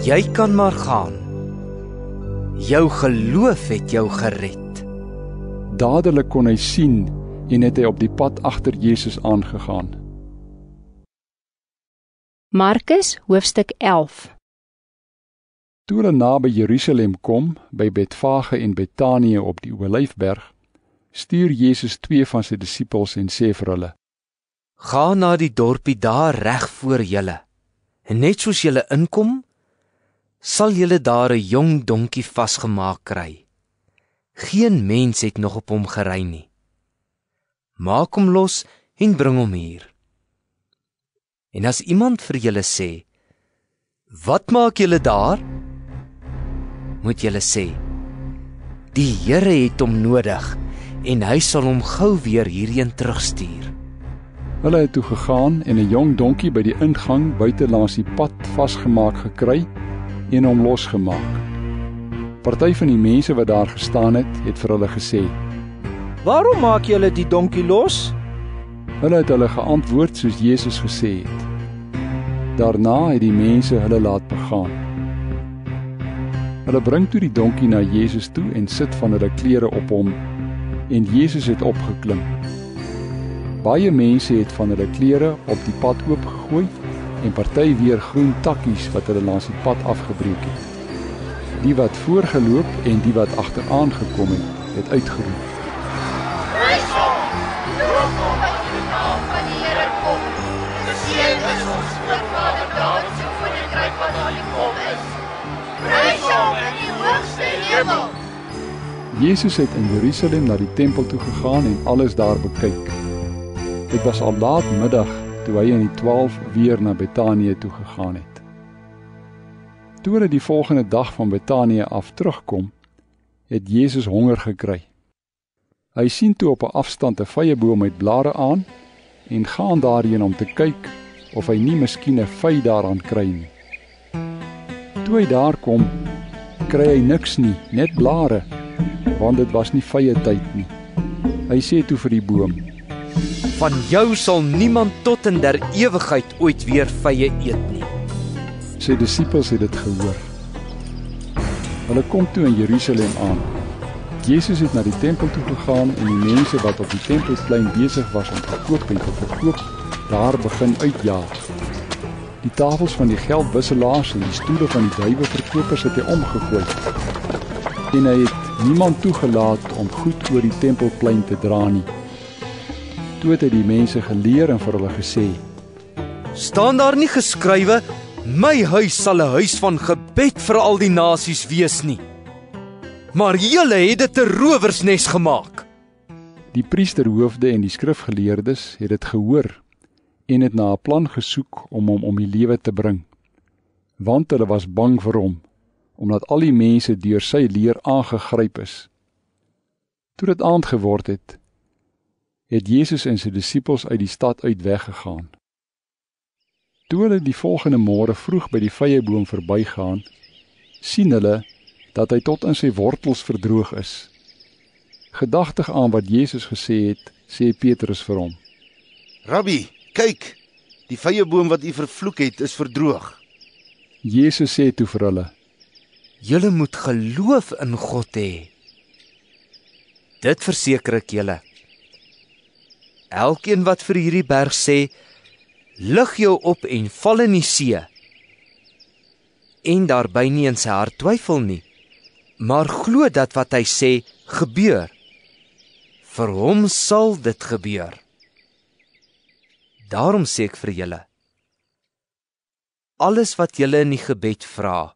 Jy kan maar gaan. Jou geloof het jou gered. Dadelik kon hy sien en het hy op die pad agter Jesus aangegaan. Markus hoofstuk 11. Toe hulle naby Jerusalem kom, by Betfage en Betanië op die Olyfberg, stuur Jesus 2 van sy disippels en sê vir hulle: Ga na die dorpie daar reg voor julle, en net soos julle inkom, sal julle daar 'n jong donkie vasgemaak kry. Geen mens het nog op hom gery nie. Maak hom los en bring hom hier. En as iemand vir julle sê: Wat maak julle daar? Moet julle sê: Die Here het hom nodig en hy sal hom gou weer hierheen terugstuur. Hulle het toe gegaan en 'n jong donkie by die ingang buite langs die pad vasgemaak gekry en hom losgemaak. Party van die mense wat daar gestaan het vir hulle gesê: Waarom maak julle die donkie los? Hulle het hulle geantwoord soos Jesus gesê het. Daarna het die mense hulle laat begaan. Hulle bring toe die donkie na Jesus toe en sit van hulle klere op hom, en Jesus het opgeklim. Baie mense het van hulle klere op die pad oopgegooi en party weer groen takkies wat hulle langs die pad afgebreek het. Die wat voorgeloop en die wat agteraan gekom het uitgeroep: Prys hom! Loof hom wat in die naam van die Here kom. Geseën is ons grootvader Dawid se koninkryk wat aan die kom is. Prys hom in die hoogste hemel! Jesus het in Jerusalem na die tempel toe gegaan en alles daar bekyk. Dit was al laat middag toe hy en die 12 weer na Betanië toe gegaan het. Toe hulle die volgende dag van Betanië af terugkom, het Jesus honger gekry. Hy sien toe op 'n afstand 'n vyeboom met blare aan en gaan daarheen om te kyk of hy nie miskien 'n vy daaraan kry nie. Toe hy daar kom, kry hy niks nie, net blare, want dit was nie vye tyd nie. Hy sê toe vir die boom: Van jou sal niemand tot in der ewigheid ooit weer vye eet nie. Sy disippels het dit gehoor. Hulle kom toe in Jerusalem aan. Jesus het na die tempel toe gegaan en die mense wat op die tempelplein besig was om te koop en te verkoop, daar begin uitjaag. Die tafels van die geldwisselaars en die stoele van die duiweverkopers het hy omgegooi. En hy het niemand toegelaat om goed oor die tempelplein te dra nie. Toe het hy die mense geleer en vir hulle gesê: Staan daar nie geskrywe, my huis sal 'n huis van gebed vir al die nasies wees nie? Maar julle het dit 'n rowersnes gemaak. Die priesterhoofde en die skrifgeleerdes het dit gehoor en het na 'n plan gesoek om hom om die lewe te bring, want hulle was bang vir hom, omdat al die mense deur sy leer aangegryp is. Toe dit aand geword het, het Jesus en sy disippels uit die stad uit weggegaan. Toe hulle die volgende môre vroeg by die vyeboom verbygaan, sien hulle dat hy tot in sy wortels verdroog is. Gedagtig aan wat Jesus gesê het, sê Petrus vir hom: Rabbi, kyk, die vyeboom wat u vervloek het, is verdroog. Jesus sê toe vir hulle: Julle moet geloof in God hê. Dit verseker ek julle. Elkeen wat vir hierdie berg sê, lig jou op en val in die see, en daarby nie in sy hart twyfel nie, maar glo dat wat hy sê gebeur, vir hom sal dit gebeur. Daarom sê ek vir julle, alles wat julle in die gebed vra,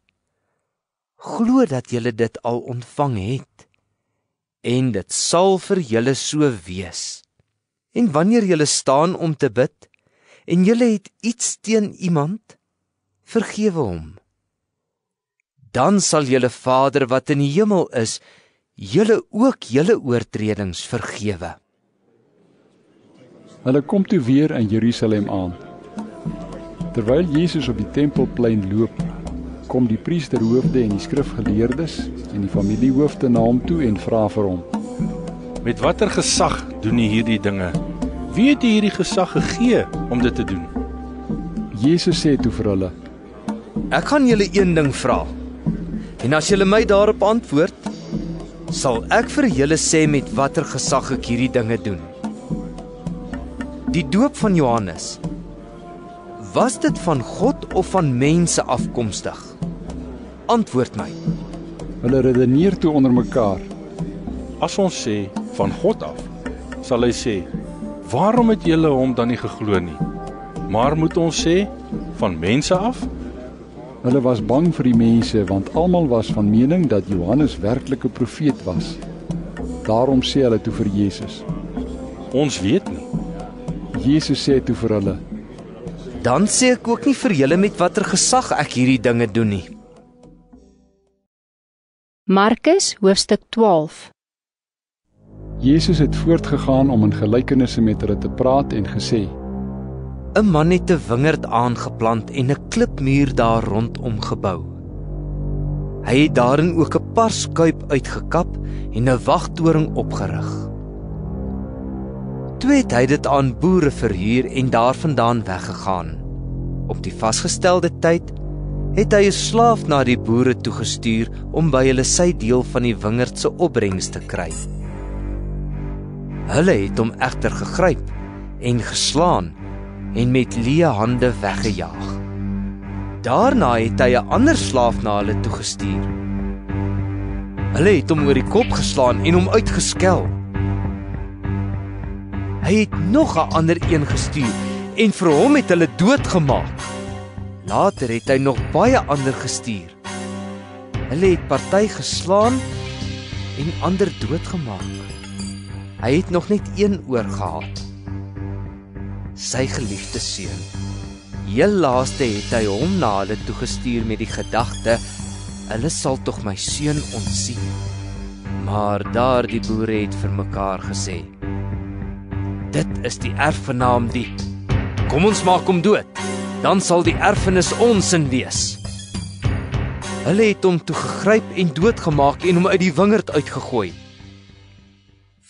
glo dat julle dit al ontvang het, en dit sal vir julle so wees. En wanneer julle staan om te bid, en julle het iets teen iemand, vergewe hom. Dan sal julle Vader wat in die hemel is, julle ook julle oortredings vergewe. Hulle kom toe weer in Jerusalem aan. Terwyl Jesus op die tempelplein loop, kom die priesterhoofde en die skrifgeleerdes en die familiehoofde na hom toe en vra vir hom: Met watter gesag doen jy hierdie dinge? Wie het jy hierdie gesag gegee om dit te doen? Jesus sê toe vir hulle: Ek gaan julle een ding vra, en as julle my daarop antwoord, sal ek vir julle sê met watter gesag ek hierdie dinge doen. Die doop van Johannes, was dit van God of van mense afkomstig? Antwoord my. Hulle redeneer toe onder mekaar: As ons sê van God af, sal hy sê: Waarom het julle hom dan nie geglo nie? Maar moet ons sê van mense af? Hulle was bang vir die mense, want almal was van mening dat Johannes werklik 'n profeet was. Daarom sê hulle toe vir Jesus: Ons weet nie. Jesus sê toe vir hulle: Dan sê ek ook nie vir julle met watter gesag ek hierdie dinge doen nie. Markus hoofstuk 12. Jesus het voortgegaan om in gelykenisse met hulle te praat en gesê: 'n man het 'n wingerd aangeplant en 'n klipmuur daar rondom gebou. Hy het daarin ook 'n parskuip uitgekap en 'n wagtoring opgerig. Toe het hy dit aan boere verhuur en daarvandaan weggegaan. Op die vasgestelde tyd het hy 'n slaaf na die boere toegestuur om by hulle sy deel van die wingerd se opbrengs te kry. Hulle het hom egter gegryp en geslaan en met leë hande weggejaag. Daarna het hy 'n ander slaaf na hulle toegestuur. Hulle het hom oor die kop geslaan en hom uitgeskel. Hy het nog 'n ander een gestuur en vir hom het hulle doodgemaak. Later het hy nog baie ander gestuur. Hulle het party geslaan en ander doodgemaak. Hy het nog net een oorgehad, sy geliefde seun. Heel laaste het hy hom na hulle toegestuur met die gedagte: hulle sal tog my seun ontsien. Maar daardie boere het vir mekaar gesê: dit is die erfgenaam die. Kom ons maak hom dood, dan sal die erfenis ons in wees. Hulle het hom toe gegryp en doodgemaak en hom uit die wingerd uitgegooi.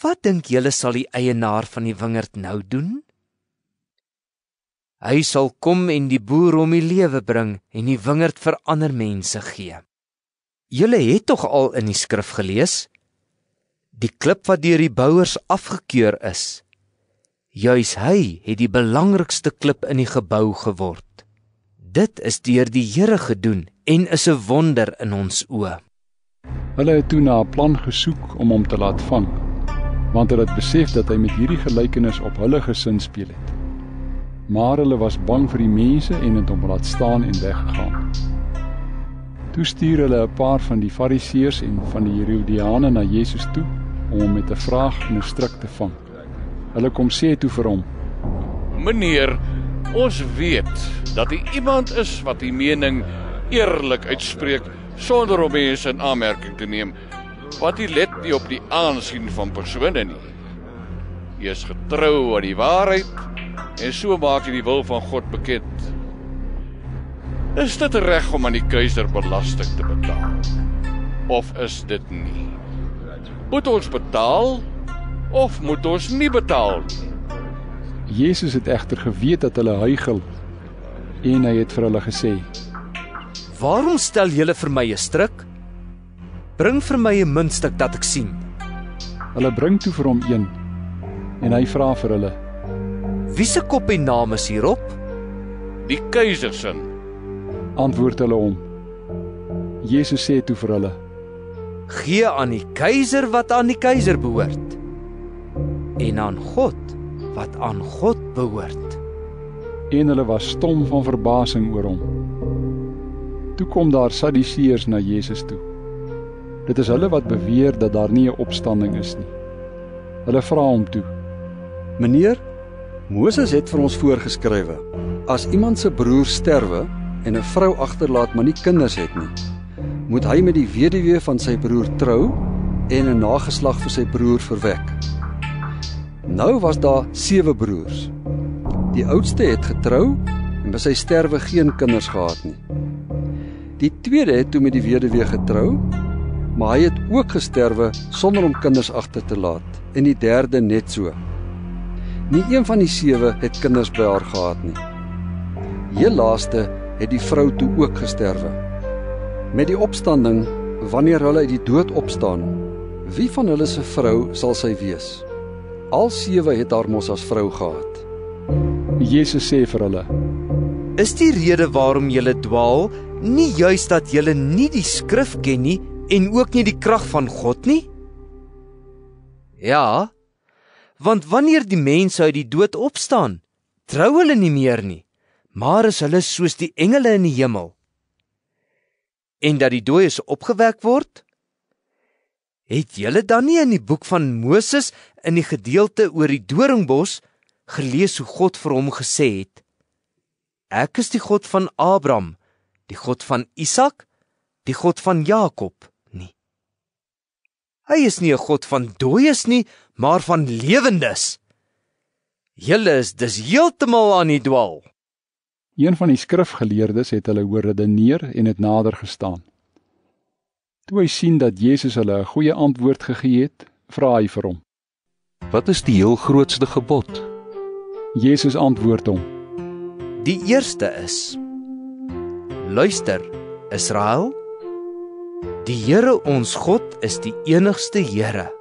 Wat dink julle sal die eienaar van die wingerd nou doen? Hy sal kom en die boer om die lewe bring en die wingerd vir ander mense gee. Julle het tog al in die skrif gelees? Die klip wat deur die bouers afgekeur is, juis hy het die belangrikste klip in die gebou geword. Dit is deur die Here gedoen en is 'n wonder in ons oë. Hulle het toe na 'n plan gesoek om hom te laat vang, want hulle het besef dat hy met hierdie gelykenis op hulle gesin speel het. Maar hulle was bang vir die mense en het hom laat staan en weggegaan. Toe stuur hulle 'n paar van die Fariseërs en van die Herodiane na Jesus toe om hom met 'n vraag en 'n stryk te vang. Hulle kom sê toe vir hom: Meneer, ons weet dat u iemand is wat die mening eerlik uitspreek sonder om mense in aanmerking te neem, want u let nie op die aansien van persone nie. U is getrou aan die waarheid en so maak u die wil van God bekend. Is dit reg om aan die keiser belasting te betaal? Of is dit nie? Moet ons betaal of moet ons nie betaal nie? Jesus het egter geweet dat hulle huigel en hy het vir hulle gesê: Waarom stel julle vir my 'n stryk? Bring vir my 'n muntstuk dat ek sien. Hulle bring toe vir hom een en hy vra vir hulle: Wie se kop en naam is hierop? Die keiser se, antwoord hulle hom. Jesus sê toe vir hulle: Gee aan die keiser wat aan die keiser behoort, en aan God wat aan God behoort. En hulle was stom van verbasing oor hom. Toe kom daar Sadduseërs na Jesus toe. Dit is hulle wat beweer dat daar nie 'n opstanding is nie. Hulle vra hom toe: Meneer, Moses het vir ons voorgeskrywe, as iemand se broer sterwe en 'n vrou agterlaat maar nie kinders het nie, moet hy met die weduwee van sy broer trou en 'n nageslag vir sy broer verwek. Nou was daar 7 broers. Die oudste het getrou en by sy sterwe geen kinders gehad nie. Die tweede het toe met die weduwee getrou, maar hy het ook gesterwe sonder om kinders agter te laat, en die derde net so. Nie een van die 7 het kinders by haar gehad nie. Heel laaste het die vrou toe ook gesterwe. Met die opstanding, wanneer hulle uit die dood opstaan, wie van hulle se vrou sal sy wees? Al 7 het haar mos as vrou gehad. Jesus sê vir hulle: Is die rede waarom julle dwaal nie juis dat julle nie die skrif ken nie en ook nie die krag van God nie? Ja, want wanneer die mense uit die dood opstaan, trou hulle nie meer nie, maar is hulle soos die engele in die hemel. En dat die dooies opgewek word? Het julle dan nie in die boek van Moses in die gedeelte oor die doringbos gelees hoe God vir hom gesê het: Ek is die God van Abraham, die God van Isak, die God van Jakob nie. Hy is nie 'n God van dooies nie, maar van lewendes. Julle is dus heeltemal aan die dwaal. Een van die skrifgeleerdes het hulle hoor redeneer en het nader gestaan. Toe hy sien dat Jesus hulle 'n goeie antwoord gegee het, vra hy vir hom: Wat is die heel grootste gebod? Jesus antwoord hom: Die eerste is: Luister, Israel, die Here ons God is die enigste Here.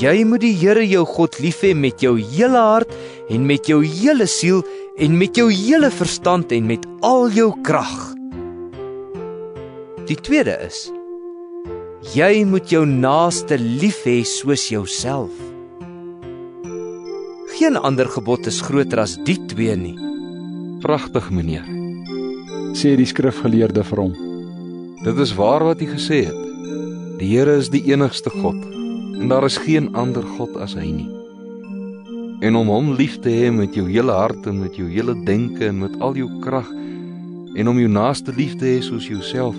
Jy moet die Here jou God lief hê met jou hele hart en met jou hele siel en met jou hele verstand en met al jou krag. Die tweede is: Jy moet jou naaste lief hê soos jouself. Geen ander gebod is groter as die 2 nie. Pragtig, meneer, sê die skrifgeleerde vir hom. Dit is waar wat hy gesê het. Die Here is die enigste God en daar is geen ander God as hy nie. En om hom lief te hê met jou hele hart en met jou hele denke en met al jou krag en om jou naaste lief te hê soos jouself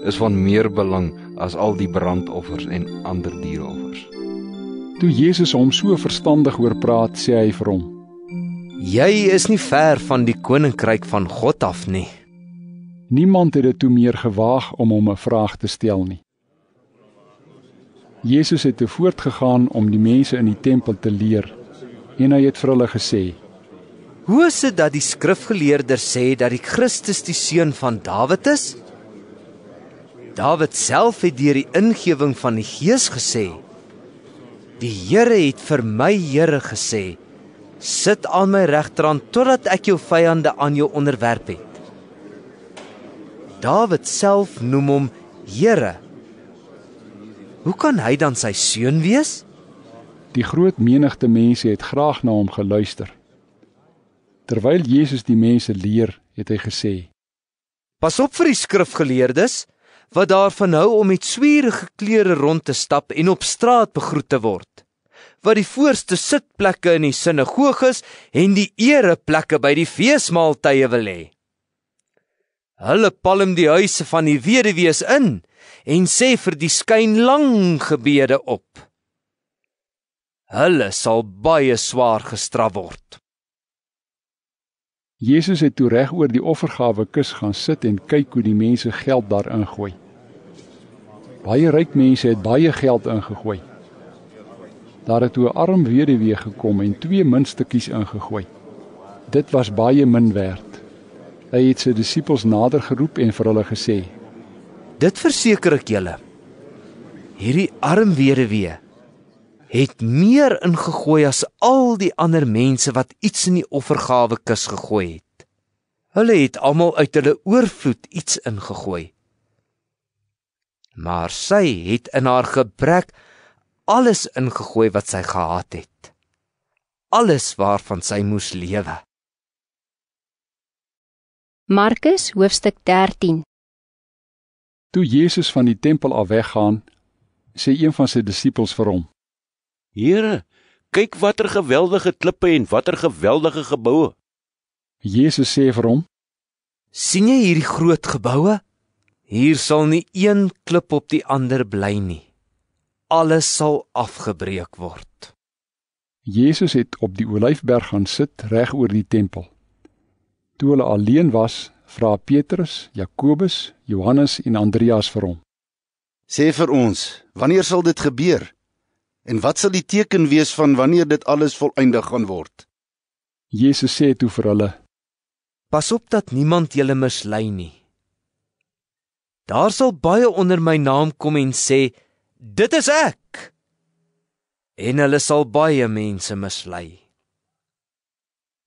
is van meer belang as al die brandoffers en ander diereoffers. Toe Jesus hom so verstandig oor praat, sê hy vir hom: Jy is nie ver van die koninkryk van God af nie. Niemand het dit toe meer gewaag om hom 'n vraag te stel nie. Jesus het toe voortgegaan om die mense in die tempel te leer, en hy het vir hulle gesê: Hoe is dit dat die skrifgeleerders sê dat die Christus die seun van Dawid is? Dawid self het deur die ingewing van die Gees gesê: Die Here het vir my Here gesê: Sit aan my regterhand totdat ek jou vyande aan jou onderwerp het. Dawid self noem hom Here. Hoe kan hy dan sy seun wees? Die groot menigte mense het graag na hom geluister. Terwyl Jesus die mense leer, het hy gesê: Pas op vir die skrifgeleerdes, wat daarvan hou om met swierige klere rond te stap en op straat begroet te word, wat die voorste sitplekke in die sinagoges en die ereplekke by die feesmaaltye wil hê. Hulle palm die huise van die weduwees in en sê vir die skyn lang gebede op. Hulle sal baie swaar gestraf word. Jesus het toe reg oor die offergawe kus gaan sit en kyk hoe die mense geld daar ingooi. Baie ryk mense het baie geld ingegooi. Daar het toe 'n arm weduwee gekom en 2 muntstukkies ingegooi. Dit was baie min werd. Hy het sy disippels nader geroep en vir hulle gesê: Dit verseker ek julle, hierdie arm weduwee het meer ingegooi as al die ander mense wat iets in die offergawe kus gegooi het. Hulle het almal uit hulle oorvloed iets ingegooi. Maar sy het in haar gebrek alles ingegooi wat sy gehad het. Alles waarvan sy moes lewe. Markus hoofstuk 13. Toe Jesus van die tempel af weggaan, sê een van sy disippels vir hom: Here, kyk watter geweldige klippe en watter geweldige geboue. Jesus sê vir hom: Sien jy hierdie groot geboue? Hier sal nie een klip op die ander bly nie. Alles sal afgebreek word. Jesus het op die Olyfberg gaan sit reg oor die tempel. Toe hulle alleen was, vra Petrus, Jakobus, Johannes en Andreas vir hom: Sê vir ons, wanneer sal dit gebeur? En wat sal die teken wees van wanneer dit alles volëindig gaan word? Jesus sê toe vir hulle: Pas op dat niemand julle mislei nie. Daar sal baie onder my naam kom en sê, dit is ek. En hulle sal baie mense mislei.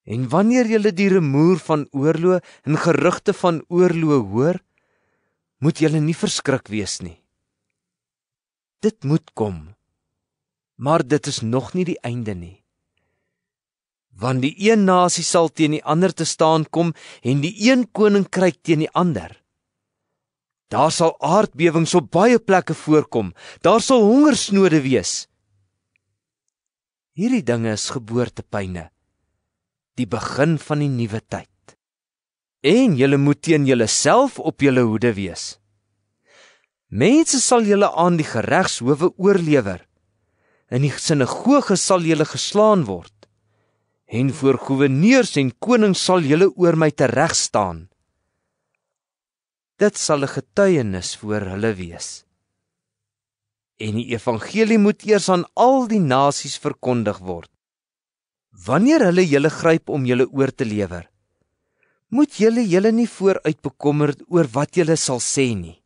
En wanneer julle die rumoer van oorlog en gerugte van oorlog hoor, moet julle nie verskrik wees nie. Dit moet kom, maar dit is nog nie die einde nie. Want die een nasie sal teen die ander te staan kom en die een koninkryk teen die ander. Daar sal aardbewings op baie plekke voorkom, daar sal hongersnode wees. Hierdie dinge is geboortepyne, die begin van die nuwe tyd. En julle moet teen julleself op julle hoede wees. Mense sal julle aan die geregshowe oorlewer. In die sinagoge sal julle geslaan word. En voor goewerneurs en konings sal julle oor my tereg staan. Dit sal 'n getuienis voor hulle wees. En die evangelie moet eers aan al die nasies verkondig word. Wanneer hulle julle gryp om julle oor te lewer, moet julle nie vooruit bekommer oor wat julle sal sê nie.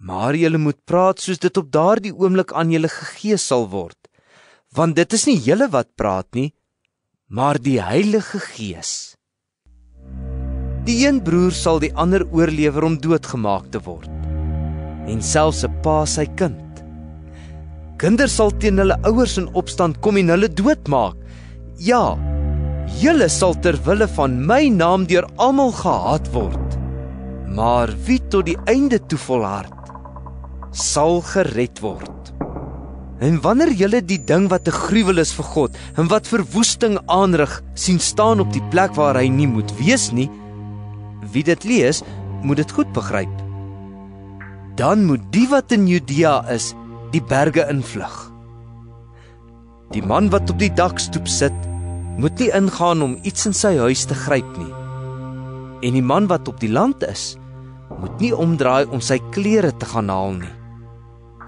Maar julle moet praat soos dit op daardie oomblik aan julle gegee sal word, want dit is nie julle wat praat nie, maar die Heilige Gees. Die een broer sal die ander oorlewer om doodgemaak te word, en selfs 'n pa sy kind. Kinders sal teen hulle ouers in opstand kom en hulle doodmaak. Ja, julle sal ter wille van my naam deur almal gehaat word. Maar wie tot die einde toe volhard, sal gered word. En wanneer julle die ding wat 'n gruwel is vir God en wat verwoesting aanrig sien staan op die plek waar hy nie moet wees nie, wie dit lees, moet dit goed begryp. Dan moet die wat in Judea is, die berge invlug. Die man wat op die dakstoep sit, moet nie ingaan om iets in sy huis te gryp nie. En die man wat op die land is, moet nie omdraai om sy klere te gaan haal nie.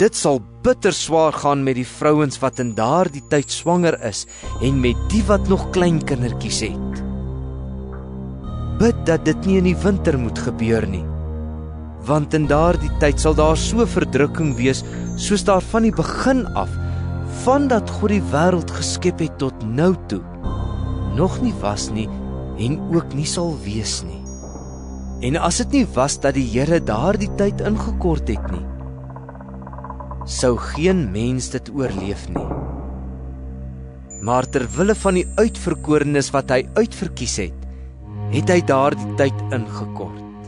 Dit sal bitter swaar gaan met die vrouens wat in daardie tyd swanger is en met die wat nog klein kindertjies het. Bid dat dit nie in die winter moet gebeur nie, want in daardie tyd sal daar so verdrukking wees soos daar van die begin af, vandat God die wêreld geskep het tot nou toe, nog nie was nie en ook nie sal wees nie. En as dit nie was dat die Here daardie tyd ingekort het nie, sou geen mens dit oorleef nie. Maar ter wille van die uitverkorenes wat hy uitverkies het hy daardie tyd ingekort.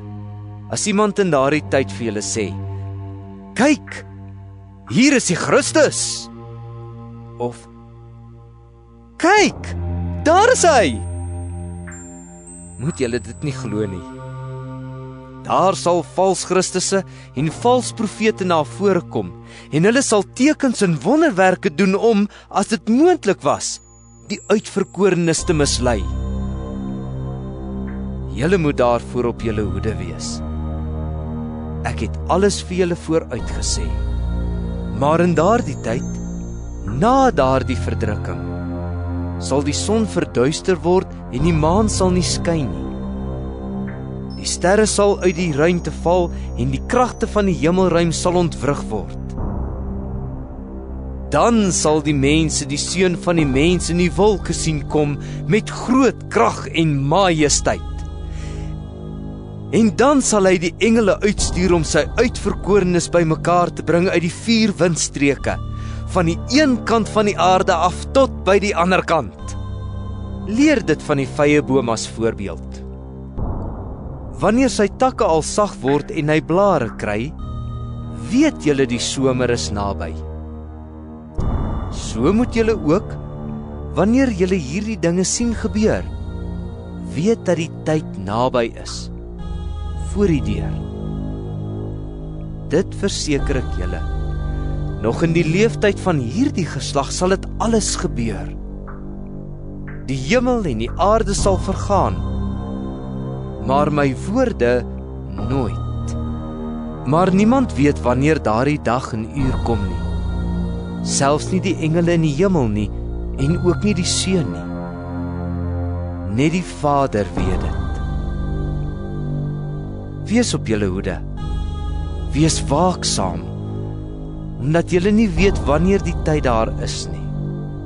As iemand in daardie tyd vir julle sê, kyk, hier is die Christus, of kyk, daar is hy, moet julle dit nie glo nie. Daar sal vals Christusse en vals profete na vore kom, en hulle sal tekens en wonderwerke doen om, as dit moontlik was, die uitverkorenes te mislei. Julle moet daarvoor op julle hoede wees. Ek het alles vir julle vooruit gesê. Maar in daardie tyd, na daardie verdrukking, sal die son verduister word en die maan sal nie skyn nie. Die sterre sal uit die ruimte val en die kragte van die hemelruim sal ontwrig word. Dan sal die mense die seun van die mens in die wolke sien kom met groot krag en majesteit. En dan sal hy die engele uitstuur om sy uitverkorenes bymekaar te bring uit die 4 windstreke, van die een kant van die aarde af tot by die ander kant. Leer dit van die vyeboom as voorbeeld. Wanneer sy takke al sag word en hy blare kry, weet julle die somer is naby. So moet julle ook, wanneer julle hierdie dinge sien gebeur, weet dat die tyd naby is, voor die deur. Dit verseker ek julle, nog in die leeftyd van hierdie geslag sal dit alles gebeur. Die hemel en die aarde sal vergaan, maar my woorde nooit. Maar niemand weet wanneer daardie dag en uur kom nie, selfs nie die engele in die hemel nie, en ook nie die Seun nie. Net die Vader weet dit. Wees op julle hoede, wees waaksaam, omdat julle nie weet wanneer die tyd daar is nie.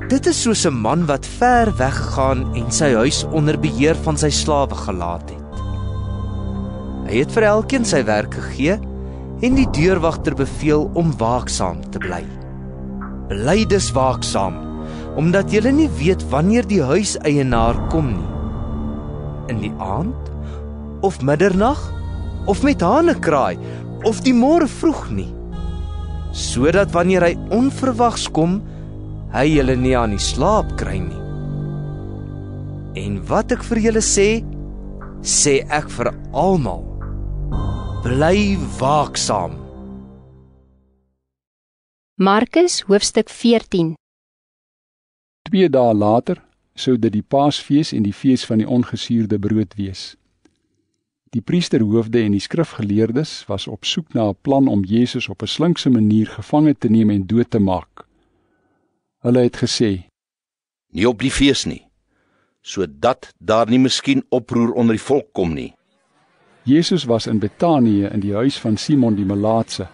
Dit is soos 'n man wat ver weggegaan en sy huis onder beheer van sy slawe gelaat het. Hy het vir elkeen sy werk gegee en die deurwagter beveel om waaksaam te bly. Bly dus waaksaam, omdat julle nie weet wanneer die huiseienaar kom nie. In die aand, of middernag, of met hanekraai, of die môre vroeg nie, sodat wanneer hy onverwags kom, hy julle nie aan die slaap kry nie. En wat ek vir julle sê, sê ek vir almal, bly waaksaam. Markus hoofstuk 14. 2 dae later sou dit die Paasfees en die fees van die ongesuurde brood wees. Die priesterhoofde en die skrifgeleerdes was op soek na 'n plan om Jesus op 'n slinkse manier gevange te neem en dood te maak. Hulle het gesê, nie op die fees nie, sodat daar nie miskien oproer onder die volk kom nie. Jesus was in Betanië in die huis van Simon die Melaatse.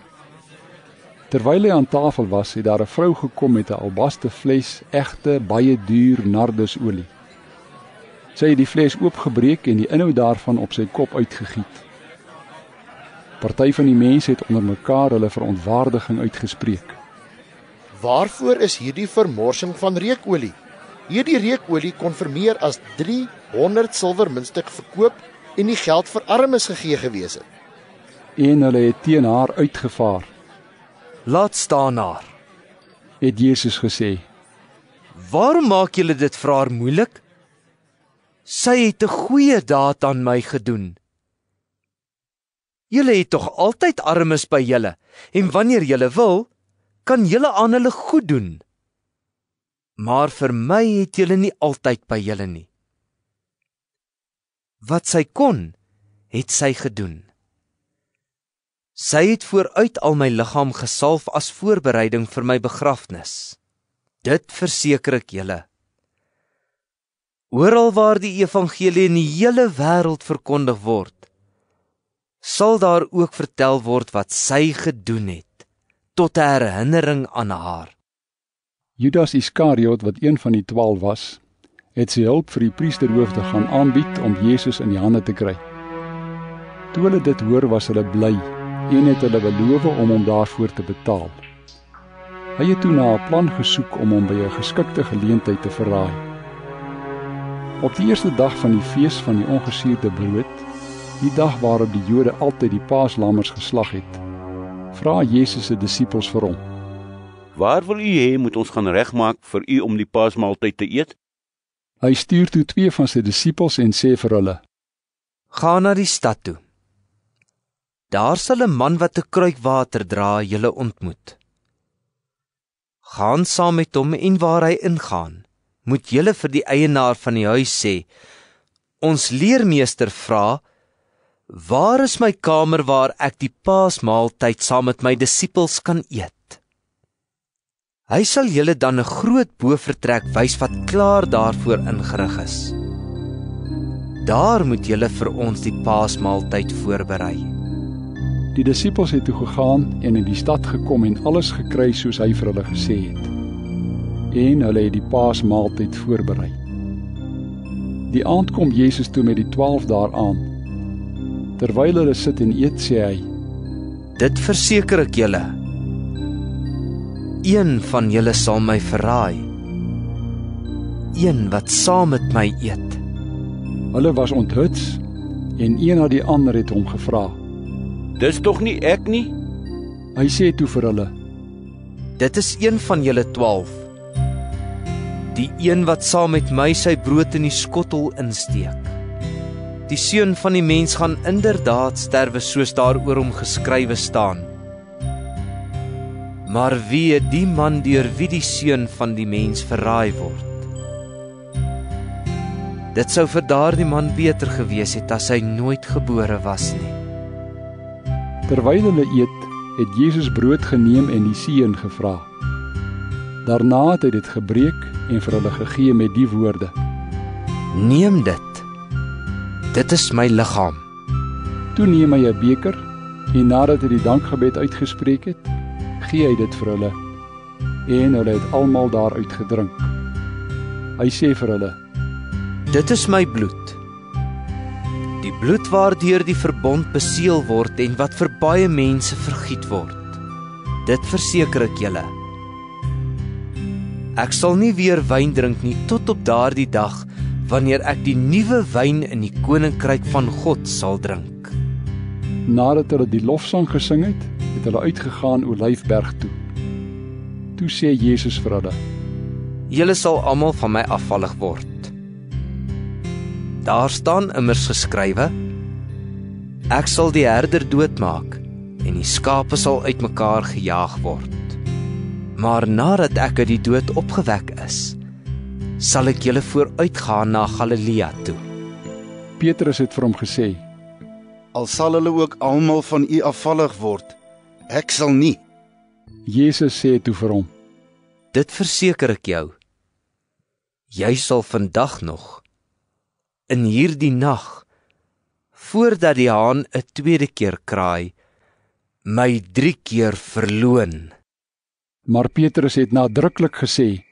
Terwyl hy aan tafel was, het daar 'n vrou gekom met 'n albaste fles egte, baie duur nardusolie. Sy het die fles oopgebreek en die inhoud daarvan op sy kop uitgegiet. Party van die mense het onder mekaar hulle verontwaardiging uitgespreek. Waarvoor is hierdie vermorsing van reukolie? Hierdie reukolie kon vir meer as 300 silwermuntstuk verkoop en die geld vir armes gegee gewees het. En hulle het teen haar uitgevaar. Laat staan haar, het Jesus gesê. Waarom maak julle dit vir haar moeilik? Sy het 'n goeie daad aan my gedoen. Julle het tog altyd armes by julle, en wanneer julle wil, kan julle aan hulle goed doen. maar vir my het julle nie altyd by julle nie. Wat sy kon, het sy gedoen. Sy het vooruit al my liggaam gesalf as voorbereiding vir my begrafnis. Dit verseker ek julle. Oral waar die evangelie in die hele wêreld verkondig word, sal daar ook vertel word wat sy gedoen het, tot 'n herinnering aan haar. Judas Iskariot, wat een van die 12 was, het sy hulp vir die priesterhoofde gaan aanbied om Jesus in die hande te kry. Toe hulle dit hoor, was hulle bly en het hulle beloof om hom daarvoor te betaal. Hy het toe na 'n plan gesoek om hom by 'n geskikte geleentheid te verraai. Op die eerste dag van die fees van die ongesuurde brood, die dag waarop die Jode altyd die paaslammers geslag het, vra Jesus se disippels vir hom: "Waar wil u hê moet ons gaan regmaak vir u om die paasmaaltyd te eet?" Hy stuur toe 2 van sy disippels en sê vir hulle: "Ga na die stad toe. Daar sal 'n man wat 'n kruik water dra julle ontmoet. Gaan saam met hom en waar hy ingaan, moet julle vir die eienaar van die huis sê: Ons leermeester vra, waar is my kamer waar ek die paasmaaltyd saam met my disippels kan eet? Hy sal julle dan 'n groot bovertrek wys wat klaar daarvoor ingerig is. Daar moet julle vir ons die paasmaaltyd voorberei." Die disippels het toe gegaan en in die stad gekom en alles gekry soos hy vir hulle gesê het. En hulle het die paasmaaltyd voorberei. Die aand kom Jesus toe met die 12 daaraan. Terwyl hulle sit en eet, sê hy: "Dit verseker ek julle. Een van julle sal my verraai. Een wat saam met my eet." Hulle was onthuts en een na die ander het hom gevra: "Dis tog nie ek nie?" Hy sê toe vir hulle: "Dit is een van julle 12. Die een wat saam met my sy brood in die skottel insteek. Die seun van die mens gaan inderdaad sterwe soos daaroor hom geskrywe staan. Maar wie die man deur wie die seun van die mens verraai word? Dit sou vir daardie man beter gewees het as hy nooit gebore was nie." Terwyl hulle eet, het Jesus brood geneem en die seën gevra. Daarna het hy dit gebreek en vir hulle gegee met die woorde: "Neem dit. Dit is my liggaam." Toe neem hy 'n beker en nadat hy die dankgebed uitgespreek het, gee hy dit vir hulle en hulle het almal daaruit gedrink. Hy sê vir hulle: "Dit is my bloed. Die bloed waardeur die verbond beseël word en wat vir baie mense vergiet word. Dit verseker ek julle. Ek sal nie weer wyn drink nie tot op daardie dag wanneer ek die nuwe wyn in die koninkryk van God sal drink." Nadat hulle die lofsang gesing het, het hulle uitgegaan Olyfberg toe. Toe sê Jesus vir hulle: "Julle sal almal van my afvallig word. Daar staan immers geskrywe: Ek sal die herder doodmaak en die skape sal uitmekaar gejaag word. Maar nadat ek uit die dood opgewek is, sal ek julle vooruitgaan na Galilea toe." Petrus het vir hom gesê: "Al sal hulle ook almal van u afvallig word, ek sal nie." Jesus sê toe vir hom: "Dit verseker ek jou. Jy sal vandag nog, in hierdie nag, voordat die haan 'n tweede keer kraai, my 3 keer verloon." Maar Petrus het nadruklik gesê: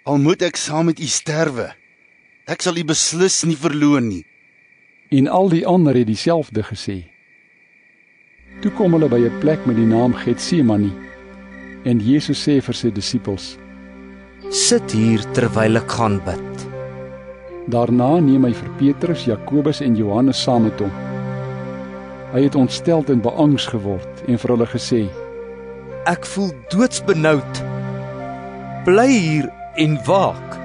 "Al moet ek saam met u sterwe, ek sal u beslis nie verloon nie." En al die ander het dieselfde gesê. Toe kom hulle by 'n plek met die naam Getsemane, en Jesus sê vir sy disippels: "Sit hier terwyl ek gaan bid." Daarna neem hy vir Petrus, Jakobus en Johannes saam met hom. Hy het ontsteld en beangs geword en vir hulle gesê: "Ek voel doodsbenoud. Bly hier en waak."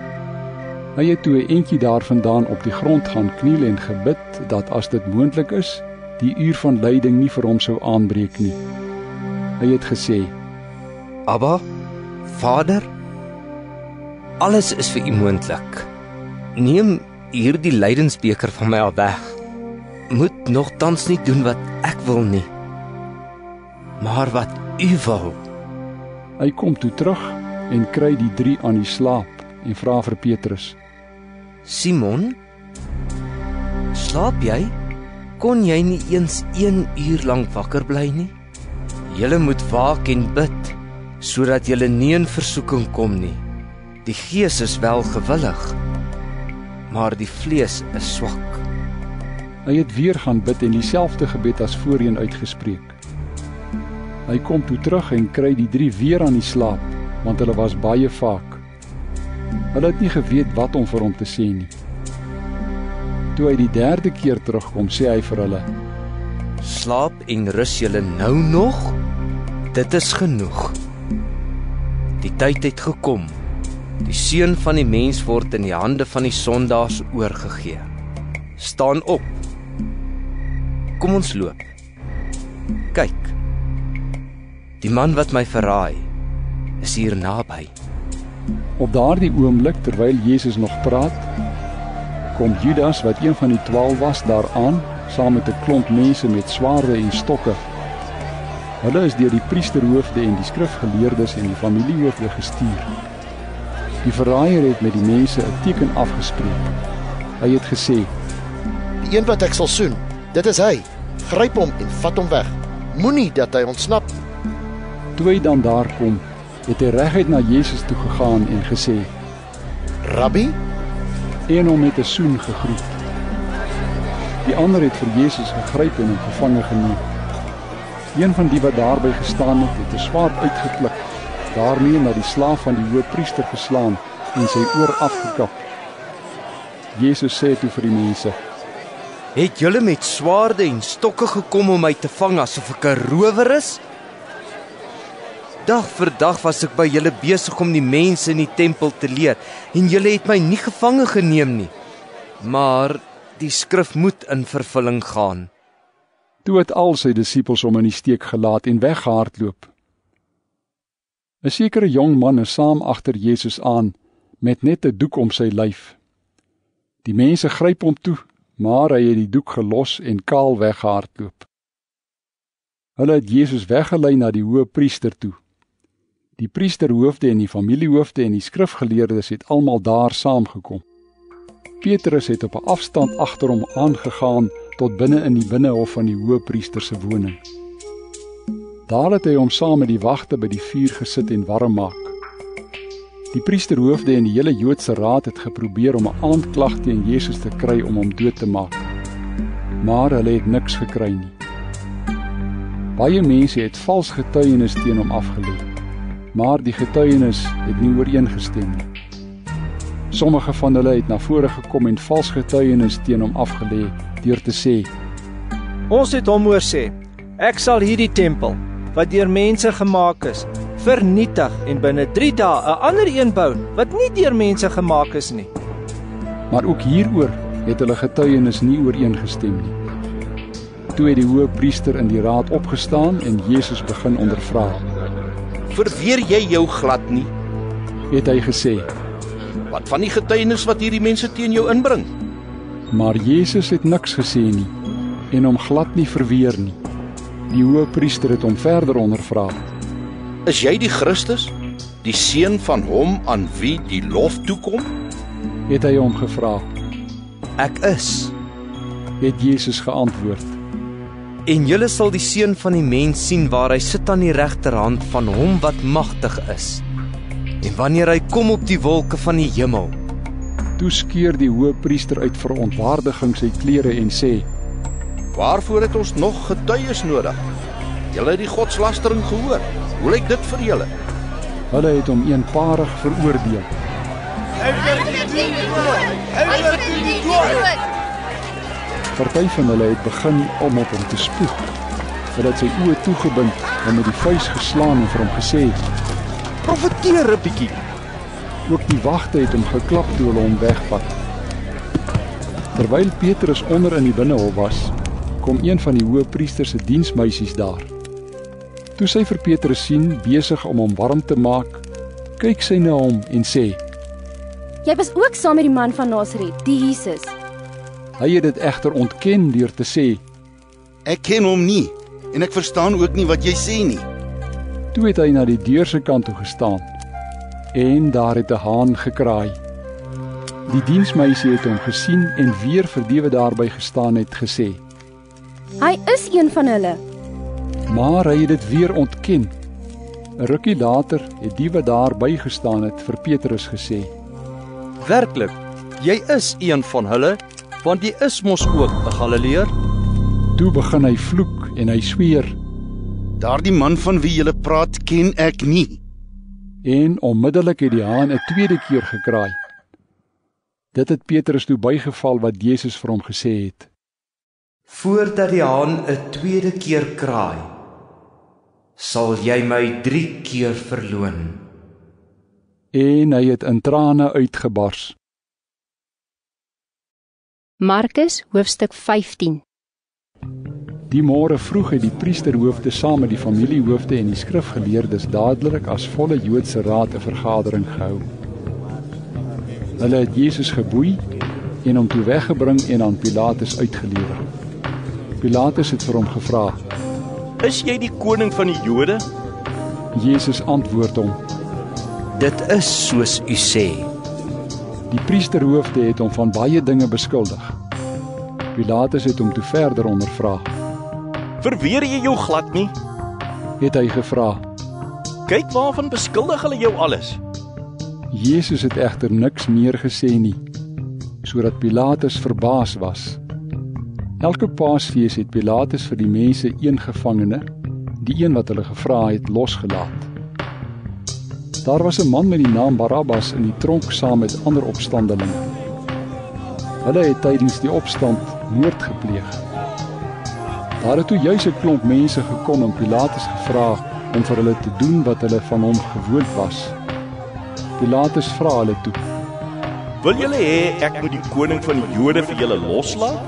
Hy het toe 'n entjie daarvandaan op die grond gaan kniel en gebid dat as dit moontlik is, die uur van lyding nie vir hom sou aanbreek nie. Hy het gesê: "Abba, Vader, Alles is vir U moontlik. Neem hierdie lydensbeker van my af weg. Moet nogtans nie doen wat ek wil nie, maar wat U wil. Hy kom toe terug en kry die 3 aan die slaap en vra vir Petrus: Simon, slaap jy? Kon jy nie eens 1 uur lank wakker bly nie? Julle moet waak en bid, sodat julle nie in versoeking kom nie. Die gees is wel gewillig, maar die vlees is swak. Hy het weer gaan bid en dieselfde gebed as voorheen uitgespreek. Hy kom toe terug en kry die 3 weer aan die slaap, want hulle was baie vaak. Hulle het nie geweet wat om vir hom te sê nie. Toe hy die 3de keer terugkom, sê hy vir hulle: Slaap en rus julle nou nog? Dit is genoeg. Die tyd het gekom. Die Seun van die mens word in die hande van die sondaars oorgegee. Staan op. Kom ons loop. Kyk. Die man wat my verraai, is hier naby. Op daardie oomblik, terwyl Jesus nog praat, kom Judas, wat een van die 12 was, daaraan, saam met 'n klomp mense met swaarde en stokke. Hulle is deur die priesterhoofde en die skrifgeleerdes en die familiehoofde gestuur. Die verraaier het met die mense 'n teken afgespreek. Hy het gesê: Die een wat ek sal soen, dit is hy. Gryp hom en vat hom weg. Moenie dat hy ontsnap. Toe hy dan daar kom, het hy reguit na Jesus toe gegaan en gesê: Rabbi, en hom met 'n soen gegroet. Die ander het vir Jesus gegryp en hom gevange geneem. Een van die wat daarby gestaan het 'n swaard uitgeklip, daarmee na die slaaf van die hoëpriester geslaan en sy oor afgekap. Jesus sê toe vir die mense: Het julle met swaarde en stokke gekom om my te vang asof ek 'n rower is? Dag vir dag was ek by julle besig om die mense in die tempel te leer, en julle het my nie gevange geneem nie. Maar die skrif moet in vervulling gaan. Toe het al sy disippels hom in die steek gelaat en weggehardloop. 'n Sekere jong man is saam agter Jesus aan, met net 'n doek om sy lyf. Die mense gryp hom toe, maar hy het die doek gelos en kaal weggehardloop. Hulle het Jesus weggelei na die hoëpriester toe. Die priesterhoofde en die familiehoofde en die skrifgeleerdes het almal daar saamgekom. Petrus het op 'n afstand agter hom aangegaan tot binne in die binnehof van die hoëpriester se woning. Daar het hy hom saam met die wagte by die vuur gesit en warm maak. Die priesterhoofde en die hele Joodse raad het geprobeer om 'n aanklag teen Jesus te kry om hom dood te maak. Maar hulle het niks gekry nie. Baie mense het vals getuienis teen hom afgelê, maar die getuienis het nie ooreengestem nie. Sommige van hulle het na vore gekom en vals getuienis teen hom afgelê deur te sê: Ons het hom hoor sê: Ek sal hierdie tempel, wat deur mense gemaak is, vernietig en binne 3 dae 'n ander een bou, wat nie deur mense gemaak is nie. Maar ook hieroor het hulle getuienis nie ooreengestem nie. Toe het die hoëpriester in die raad opgestaan en Jesus begin ondervra. Verweer jy jou glad nie? Het hy gesê. Wat van die getuienis wat hierdie mense teen jou inbring? Maar Jesus het niks gesê nie en hom glad nie verweer nie. Die hoëpriester het hom verder ondervra. Is jy die Christus, die seun van hom aan wie die lof toekom? Het hy hom gevra. Ek is, het Jesus geantwoord. En julle sal die seun van die mens sien waar hy sit aan die regterhand van hom wat magtig is. En wanneer hy kom op die wolke van die hemel. Toe skeur die hoëpriester uit verontwaardiging sy klere en sê: Waarvoor het ons nog getuies nodig? Julle het die godslastering gehoor. Hoe lyk dit vir julle? Hulle het hom eenparig veroordeel. Party van hulle het begin om op hom te spoeg. Hulle het sy oë toegebind en met die vuis geslaan en vir hom gesê: Profeteer 'n bietjie. Ook die wagte het hom geklap toe hulle hom wegvat. Terwyl Petrus onder in die binnehof was, kom een van die hoëpriester se diensmeisies daar. Toe sy vir Petrus sien besig om hom warm te maak, kyk sy na hom en sê: Jy was ook saam met die man van Nasaret, die Jesus. Hy het dit egter ontken deur te sê: Ek ken hom nie en ek verstaan ook nie wat jy sê nie. Toe het hy na die deur se kant toe gestaan en daar het 'n haan gekraai. Die diensmeisie het hom gesien en weer vir die wat daarby gestaan het gesê: Hy is een van hulle. Maar hy het dit weer ontken. 'n Rukkie later het die wat daarby gestaan het vir Petrus gesê: Werklik, jy is een van hulle, want jy is mos ook 'n Galileër. Toe begin hy vloek en hy sweer: Daardie man van wie julle praat, ken ek nie. En onmiddellik het die haan 'n tweede keer gekraai. Dit het Petrus toe bygeval wat Jesus vir hom gesê het: Voordat die haan 'n tweede keer kraai, sal jy my 3 keer verloon. En hy het in trane uitgebars. Markus hoofstuk 15. Die môre vroeg het die priesterhoofde saam met die familiehoofde en die skrifgeleerdes dadelik as volle Joodse raad 'n vergadering gehou. Hulle het Jesus geboei en hom toe weggebring en aan Pilatus uitgelewer. Pilatus het vir hom gevra: Is jy die koning van die Jode? Jesus antwoord hom: Dit is soos u sê. Die priesterhoofde het hom van baie dinge beskuldig. Pilatus het hom toe verder ondervra. Verweer jy jou glad nie? Het hy gevra. Kyk waarvan beskuldig hulle jou alles. Jesus het egter niks meer gesê nie, sodat Pilatus verbaas was. Elke Paasfees het Pilatus vir die mense een gevangene, die een wat hulle gevra het, losgelaat. Daar was 'n man met die naam Barabbas in die tronk saam met ander opstandelinge. Hulle het tydens die opstand moord gepleeg. Daar het toe juis 'n klomp mense gekom en Pilatus gevra om vir hulle te doen wat hulle van hom gewoond was. Pilatus vra hulle toe: Wil julle hê ek moet die koning van die Jode vir julle loslaat?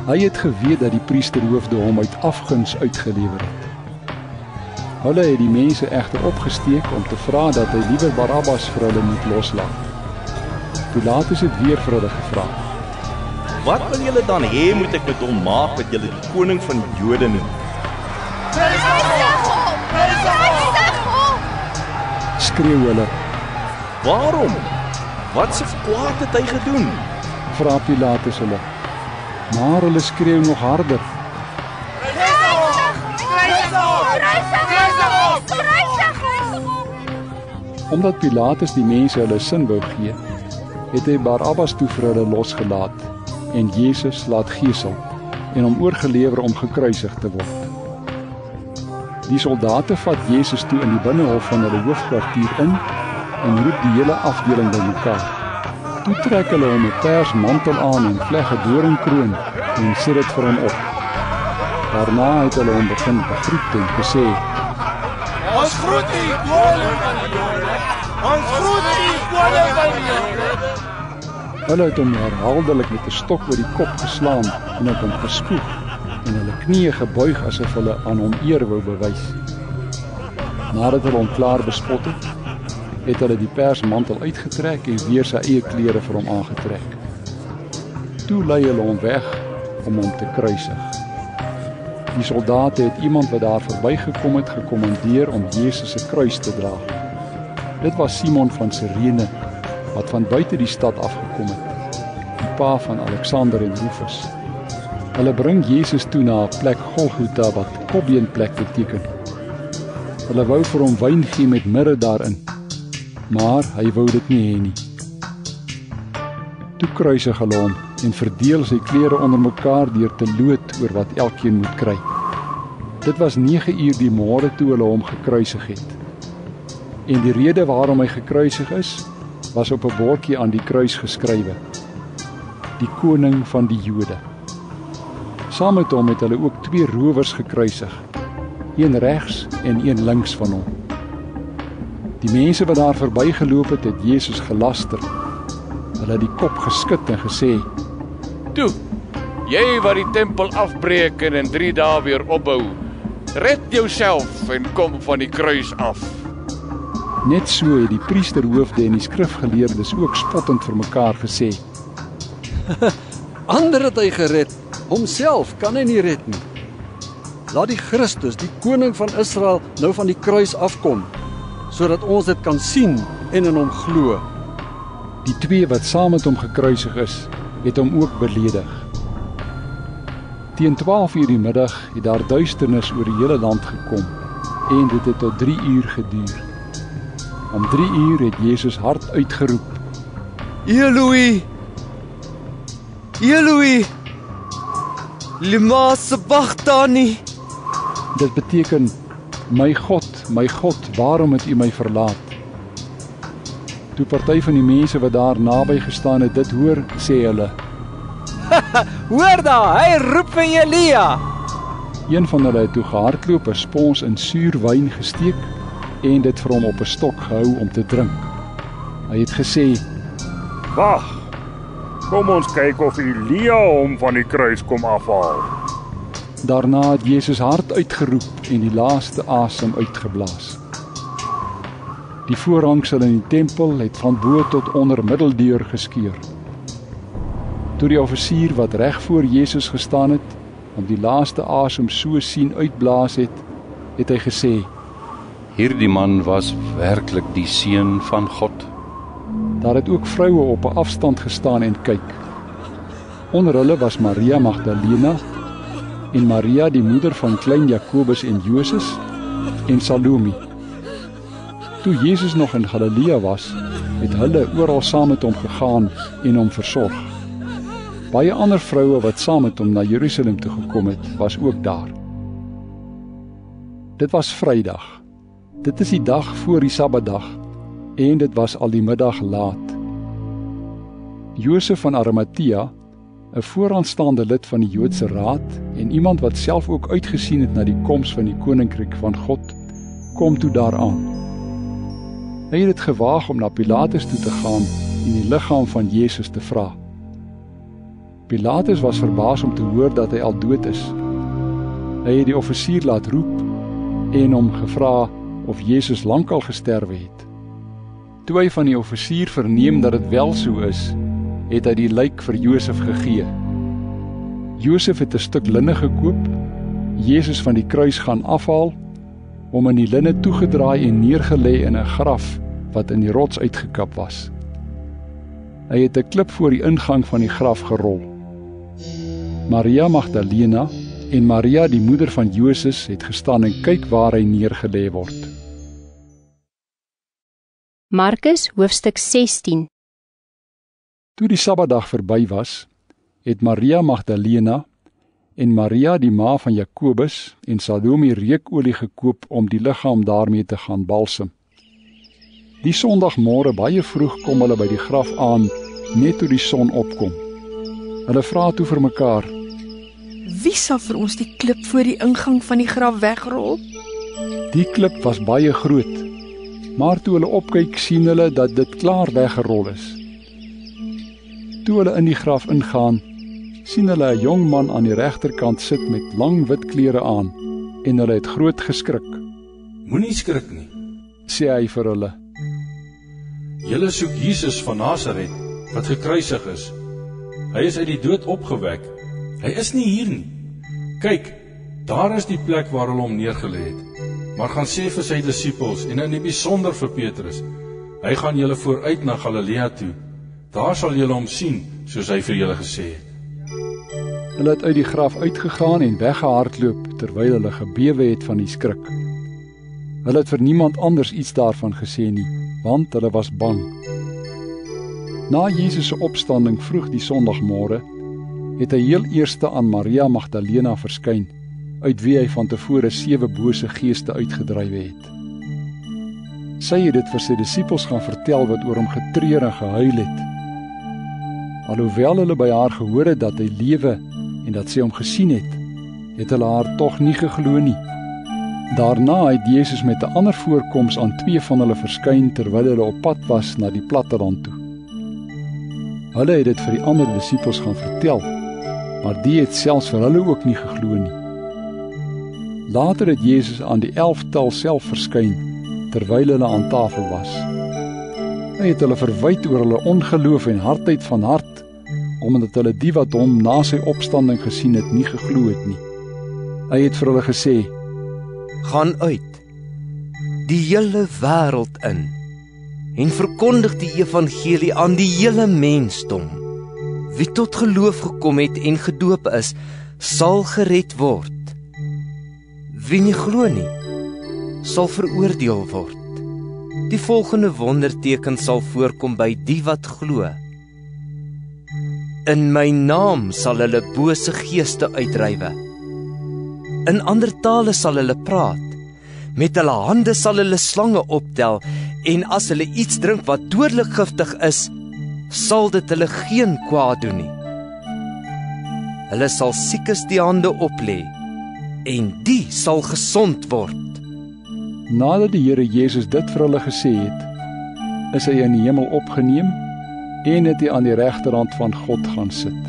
Hy het geweet dat die priesterhoofde hom uit afguns uitgelewer het. Hulle het die mense egter opgesteek om te vra dat hy liewer Barabbas vir hulle moet loslaat. Pilatus het weer vir hulle gevra: Wat wil julle dan hê moet ek met hom maak wat julle die koning van die Jode noem? Skreeu hulle. Waarom? Wat se kwaad het hy gedoen? Vra Pilatus hulle. Maar hulle skreeu nog harder. Omdat Pilatus die mense hulle sin wou gee, het hy Barabbas toe vir hulle losgelaat en Jesus laat gesel en hom oorgelewer om gekruisig te word. Die soldate vat Jesus toe in die binnehof van hulle hoofkwartier in en roep die hele afdeling bymekaar. Toe trek hulle hom 'n pers mantel aan en vleg 'n doringkroon en sit dit vir hom op. Daarna het hulle hom begin begroet en gesê: Ons groet u, koning van die Jode. Ons groet u, koning van die Jode. Hulle het hom herhaaldelik met 'n stok oor die kop geslaan en op hom gespoeg en hulle knieë gebuig asof hulle aan hom eer wou bewys. Nadat hulle hom klaar bespot het hulle die persmantel uitgetrek en weer sy eie klere vir hom aangetrek. Toe lei hulle hom weg om hom te kruisig. Die soldate het iemand wat daar verbygekom het gekommandeer om Jesus se kruis te dra. Dit was Simon van Sirene wat van buite die stad afgekom het, die pa van Alexander en Rufus. Hulle bring Jesus toe na 'n plek Golgotha wat kopbeenplek beteken. Hulle wou vir hom wyn gee met mirre daarin, maar hy wou dit nie hê nie. Toe kruisig hulle hom en verdeel sy klere onder mekaar deur te loot oor wat elkeen moet kry. Dit was 9 uur die môre toe hulle hom gekruisig het. En die rede waarom hy gekruisig is, was op 'n bordjie aan die kruis geskrywe: Die koning van die Jode. Saam met hom het hulle ook 2 rowers gekruisig, een regs en een links van hom. Die mense wat daar verbygeloop het, het Jesus gelaster. Hulle het die kop geskud en gesê: Toe, jy wat die tempel afbreek en in 3 dae weer opbou, red jouself en kom van die kruis af. Net so het die priesterhoofde en die skrifgeleerdes ook spottend vir mekaar gesê: Ander het hy gered, homself kan hy nie red nie. Laat die Christus, die koning van Israel, nou van die kruis afkom, sodat ons dit kan sien en in hom glo. Die twee wat saam met hom gekruisig is, het hom ook beledig. Teen 12:00 die middag het daar duisternis oor die hele land gekom en dit het tot 3 uur geduur. Om 3 uur het Jesus hard uitgeroep: Eloi, Eloi, lema sabachthani. Dit beteken: my God, waarom het u my verlaat? Toe party van die mense wat daar naby gestaan het dit hoor, sê hulle: Hoor daar, hy roep vir Elia. Een van hulle het toe gehardloop, 'n spons in suur wyn gesteek en dit vir hom op 'n stok gehou om te drink. Hy het gesê: Wag, kom ons kyk of Elia hom van die kruis kom afhaal. Daarna het Jesus hard uitgeroep en die laaste asem uitgeblaas. Die voorhangsel in die tempel het van bo tot onder middeldeur geskeur. Toe die offisier wat reg voor Jesus gestaan het, om die laaste asem so sien uitblaas het, het hy gesê: Hierdie man was werklik die seun van God. Daar het ook vroue op 'n afstand gestaan en kyk. Onder hulle was Maria Magdalena en Maria die moeder van klein Jakobus en Joses en Salome. Toe Jesus nog in Galilea was, het hulle oral saam met hom gegaan en hom versorg. Baie ander vroue wat saam met hom na Jerusalem toe gekom het, was ook daar. Dit was Vrydag. Dit is die dag voor die Sabbatdag en dit was al die middag laat. Josef van Arimatea, 'n vooraanstaande lid van die Joodse Raad en iemand wat self ook uitgesien het na die koms van die koninkryk van God, kom toe daaraan. Hy het dit gewaag om na Pilatus toe te gaan en die liggaam van Jesus te vra. Pilatus was verbaas om te hoor dat hy al dood is. Hy het die offisier laat roep en hom gevra of Jesus lankal gesterwe het. Toe hy van die offisier verneem dat dit wel so is, het hy die lijk vir Josef gegee. Josef het 'n stuk linne gekoop, Jesus van die kruis gaan afhaal, hom in die linne toegedraai en neergelê in 'n graf wat in die rots uitgekap was. Hy het 'n klip voor die ingang van die graf gerol. Maria Magdalena en Maria die moeder van Joses het gestaan en kyk waar hy neergelê word. Markus hoofstuk 16. Toe die Sabbatdag verby was, het Maria Magdalena en Maria die ma van Jakobus en Salome reukolie gekoop om die liggaam daarmee te gaan balsem. Die Sondagmôre baie vroeg kom hulle by die graf aan, net toe die son opkom. Hulle vra toe vir mekaar: Wie sal vir ons die klip voor die ingang van die graf wegrol? Die klip was baie groot, maar toe hulle opkyk sien hulle dat dit klaar weggerol is. Toe hulle in die graf ingaan, sien hulle 'n jong man aan die regterkant sit met lang wit klere aan en hulle het groot geskrik. Moenie skrik nie, sê hy vir hulle. Julle soek Jesus van Nasaret, wat gekruisig is. Hy is uit die dood opgewek. Hy is nie hier nie. Kyk, daar is die plek waar hulle hom neergelê het. Maar gaan sê vir sy disippels en in die besonder vir Petrus, hy gaan julle vooruit na Galilea toe. Daar sal julle hom sien, soos hy vir julle gesê het. Hulle het uit die graf uitgegaan en weggehardloop terwyl hulle gebewe het van die skrik. Hulle het vir niemand anders iets daarvan gesê nie, want hulle was bang. Na Jesus se opstanding vroeg die Sondagmôre, het hy heel eerste aan Maria Magdalena verskyn, uit wie hy van tevore 7 bose geeste uitgedrywe het. Sy het dit vir sy disippels gaan vertel wat oor hom getreur en gehuil het. Alhoewel hulle by haar gehoor het dat hy lewe en dat sy hom gesien het hulle haar tog nie geglo nie. Daarna het Jesus met 'n ander voorkoms aan 2 van hulle verskyn terwyl hulle op pad was na die platteland toe. Hulle het dit vir die ander disippels gaan vertel, maar die het selfs vir hulle ook nie geglo nie. Later het Jesus aan die 11tal self verskyn terwyl hulle aan tafel was. Hy het hulle verwyd oor hulle ongeloof en hardheid van hart, omdat hulle die wat hom na sy opstanding gesien het, nie geglo het nie. Hy het vir hulle gesê: Gaan uit, die hele wêreld in, en verkondig die evangelie aan die hele mensdom. Wie tot geloof gekom het en gedoop is, sal gered word. Wie nie glo nie, sal veroordeel word. Die volgende wonderteken sal voorkom by die wat glo. In my naam sal hulle bose geeste uitdrywe. In ander tale sal hulle praat. Met hulle hande sal hulle slange optel, en as hulle iets drink wat dodelik giftig is, sal dit hulle geen kwaad doen nie. Hulle sal siekes die hande oplê, en die sal gesond word. Nadat die Here Jesus dit vir hulle gesê het, is hy in die hemel opgeneem en het hy aan die regterhand van God gaan sit.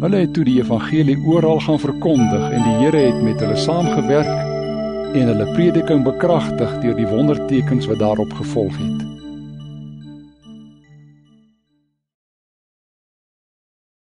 Hulle het toe die evangelie oral gaan verkondig en die Here het met hulle saamgewerk en hulle prediking bekragtig deur die wondertekens wat daarop gevolg het.